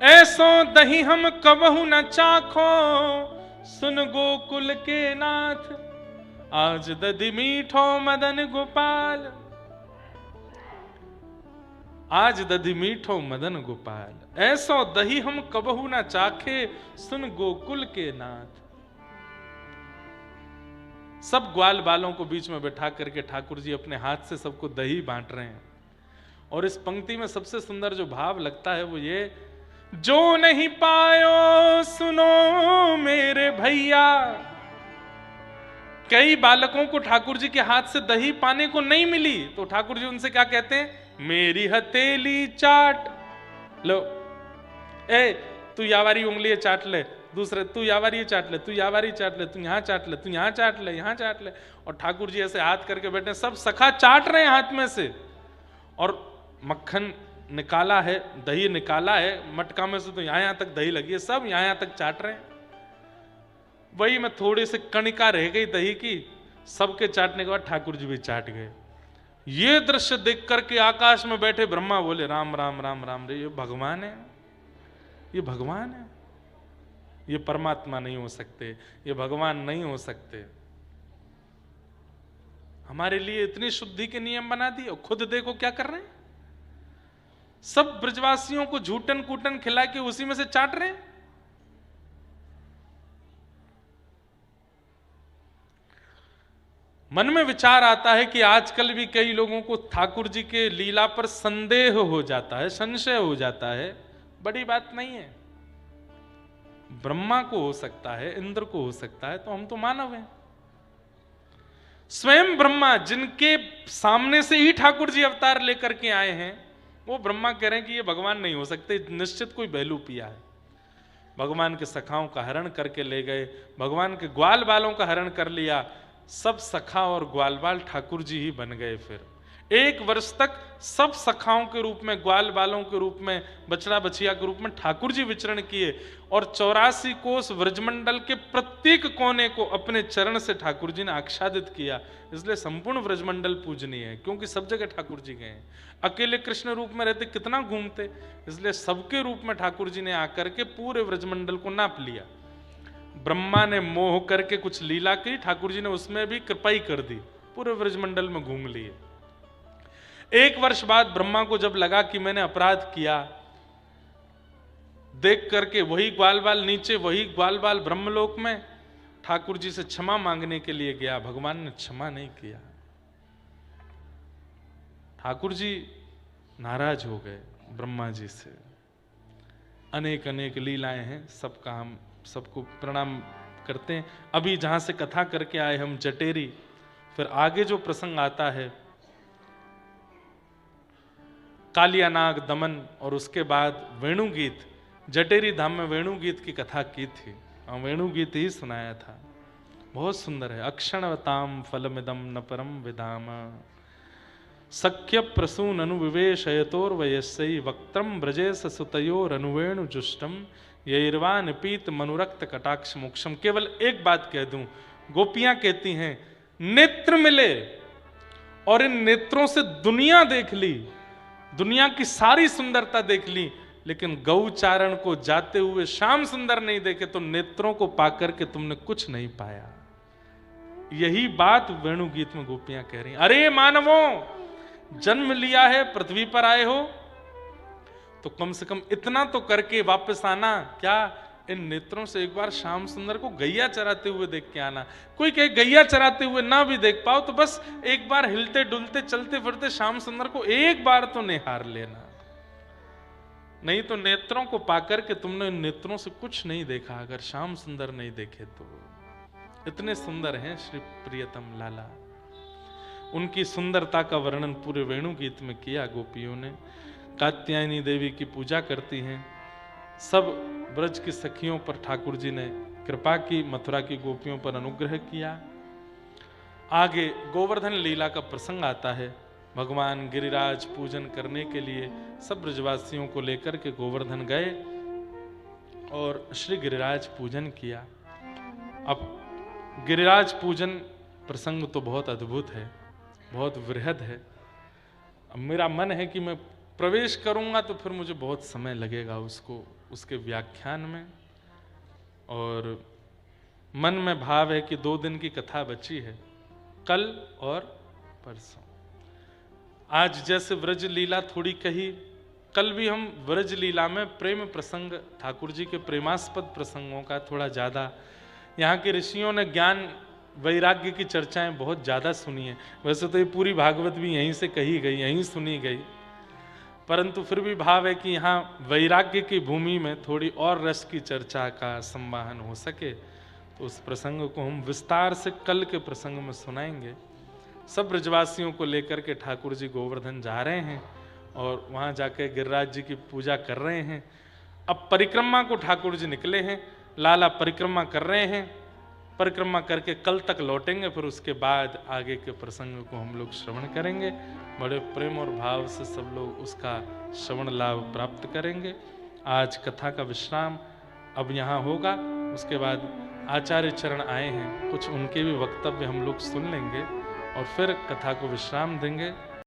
ऐसो दही हम कबहू न चाखो, सुन गोकुल के नाथ। आज दधी मीठो मदन गोपाल, आज दधी मीठो मदन गोपाल, ऐसो दही हम कबहू न चाखे, सुन गोकुल के नाथ। सब ग्वाल बालों को बीच में बैठा करके ठाकुर जी अपने हाथ से सबको दही बांट रहे हैं। और इस पंक्ति में सबसे सुंदर जो भाव लगता है वो ये, जो नहीं पायो सुनो मेरे भैया। कई बालकों को ठाकुर जी के हाथ से दही पाने को नहीं मिली, तो ठाकुर जी उनसे क्या कहते हैं? मेरी हथेली चाट लो। ए तू यावारी उंगली चाट ले, दूसरे तू यावारी चाट ले, तू यावारी चाट ले, तू यहाँ चाट ले, तू यहाँ चाट ले, यहाँ चाट ले। और ठाकुर जी ऐसे हाथ करके बैठे, सब सखा चाट रहे हैं हाथ में से। और मक्खन निकाला है, दही निकाला है मटका में से, तो यहाँ तक दही लगी है, सब यहाँ तक चाट रहे हैं। वही में थोड़ी सी कणिका रह गई दही की, सबके चाटने के बाद ठाकुर जी भी चाट गए। ये दृश्य देख करके आकाश में बैठे ब्रह्मा बोले राम राम राम राम रे, ये भगवान है, ये भगवान है, ये परमात्मा नहीं हो सकते, ये भगवान नहीं हो सकते। हमारे लिए इतनी शुद्धि के नियम बना दिए और खुद देखो क्या कर रहे हैं। सब ब्रजवासियों को झूठन कूटन खिला के उसी में से चाट रहे हैं। मन में विचार आता है कि आजकल भी कई लोगों को ठाकुर जी के लीला पर संदेह हो जाता है, संशय हो जाता है। बड़ी बात नहीं है, ब्रह्मा को हो सकता है, इंद्र को हो सकता है, तो हम तो मानव हैं। स्वयं ब्रह्मा जिनके सामने से ही ठाकुर जी अवतार लेकर के आए हैं, वो ब्रह्मा कह रहे हैं कि ये भगवान नहीं हो सकते, निश्चित कोई बहलू पिया है। भगवान के सखाओं का हरण करके ले गए, भगवान के ग्वाल बालों का हरण कर लिया, सब सखा और ग्वाल बाल ठाकुर जी ही बन गए। फिर 1 वर्ष तक सब सखाओं के रूप में, ग्वाल बालों के रूप में, बछड़ा बछिया के रूप में ठाकुर जी विचरण किए और 84 कोस व्रजमंडल के प्रत्येक कोने को अपने चरण से ठाकुर जी ने आच्छादित किया। इसलिए संपूर्ण व्रजमंडल पूजनीय है, क्योंकि सब जगह ठाकुर जी गए। अकेले कृष्ण रूप में रहते कितना घूमते, इसलिए सबके रूप में ठाकुर जी ने आकर के पूरे व्रजमंडल को नाप लिया। ब्रह्मा ने मोह करके कुछ लीला की, ठाकुर जी ने उसमें भी कृपाई कर दी, पूरे व्रजमंडल में घूम लिए। 1 वर्ष बाद ब्रह्मा को जब लगा कि मैंने अपराध किया, देख करके वही ग्वाल बाल नीचे, वही ग्वाल बाल ब्रह्मलोक में ठाकुर जी से क्षमा मांगने के लिए गया। भगवान ने क्षमा नहीं किया। ठाकुर जी नाराज हो गए ब्रह्मा जी से। अनेक अनेक लीलाएं हैं, सबका हम सबको प्रणाम करते हैं। अभी जहां से कथा करके आए हम जटेरी, फिर आगे जो प्रसंग आता है कालियानाग दमन और उसके बाद वेणुगीत, जटेरी धाम में वेणुगीत की कथा की थी, वेणुगीत ही सुनाया था। बहुत सुंदर है। अक्षणवताम फलमिदम न परम विधाम, सख्य प्रसून अनुविवेशयतोर्वयस्यै वक्त्रम ब्रजेश सुतयोरनुवेणु जुष्टम यैर्वान पीत मनुरक्त कटाक्ष मोक्षम। केवल एक बात कह दूं, गोपियां कहती हैं नेत्र मिले और इन नेत्रों से दुनिया देख ली, दुनिया की सारी सुंदरता देख ली, लेकिन गौचारण को जाते हुए श्याम सुंदर नहीं देखे तो नेत्रों को पाकर के तुमने कुछ नहीं पाया। यही बात वेणुगीत में गोपियां कह रही हैं। अरे मानवों, जन्म लिया है, पृथ्वी पर आए हो तो कम से कम इतना तो करके वापस आना, क्या इन नेत्रों से एक बार श्याम सुंदर को गैया चराते हुए देख के आना। कोई कहे गैया चराते हुए ना भी देख पाओ तो बस एक बार हिलते डुलते चलते फिरते श्याम सुंदर को एक बार तो निहार लेना। नहीं तो नेत्रों को पाकर के तुमने इन नेत्रों से कुछ नहीं देखा, अगर श्याम सुंदर नहीं देखे तो। इतने सुंदर हैं श्री प्रियतम लाला। उनकी सुंदरता का वर्णन पूरे वेणु गीत में किया गोपियों ने। कात्यायनी देवी की पूजा करती हैं, सब ब्रज की सखियों पर ठाकुर जी ने कृपा की, मथुरा की गोपियों पर अनुग्रह किया। आगे गोवर्धन लीला का प्रसंग आता है। भगवान गिरिराज पूजन करने के लिए सब ब्रजवासियों को लेकर के गोवर्धन गए और श्री गिरिराज पूजन किया। अब गिरिराज पूजन प्रसंग तो बहुत अद्भुत है, बहुत वृहद है। अब मेरा मन है कि मैं प्रवेश करूंगा तो फिर मुझे बहुत समय लगेगा उसके व्याख्यान में, और मन में भाव है कि 2 दिन की कथा बची है, कल और परसों। आज जैसे व्रज लीला थोड़ी कही, कल भी हम व्रज लीला में प्रेम प्रसंग, ठाकुर जी के प्रेमास्पद प्रसंगों का थोड़ा ज्यादा, यहाँ के ऋषियों ने ज्ञान वैराग्य की चर्चाएं बहुत ज्यादा सुनी है। वैसे तो ये पूरी भागवत भी यहीं से कही गई, यहीं सुनी गई, परंतु फिर भी भाव है कि यहाँ वैराग्य की भूमि में थोड़ी और रस की चर्चा का संवाहन हो सके, तो उस प्रसंग को हम विस्तार से कल के प्रसंग में सुनाएंगे। सब ब्रजवासियों को लेकर के ठाकुर जी गोवर्धन जा रहे हैं और वहाँ जाकर गिरिराज जी की पूजा कर रहे हैं। अब परिक्रमा को ठाकुर जी निकले हैं, लाला परिक्रमा कर रहे हैं, परिक्रमा करके कल तक लौटेंगे, फिर उसके बाद आगे के प्रसंग को हम लोग श्रवण करेंगे। बड़े प्रेम और भाव से सब लोग उसका श्रवण लाभ प्राप्त करेंगे। आज कथा का विश्राम अब यहाँ होगा, उसके बाद आचार्य चरण आए हैं, कुछ उनके भी वक्तव्य हम लोग सुन लेंगे और फिर कथा को विश्राम देंगे।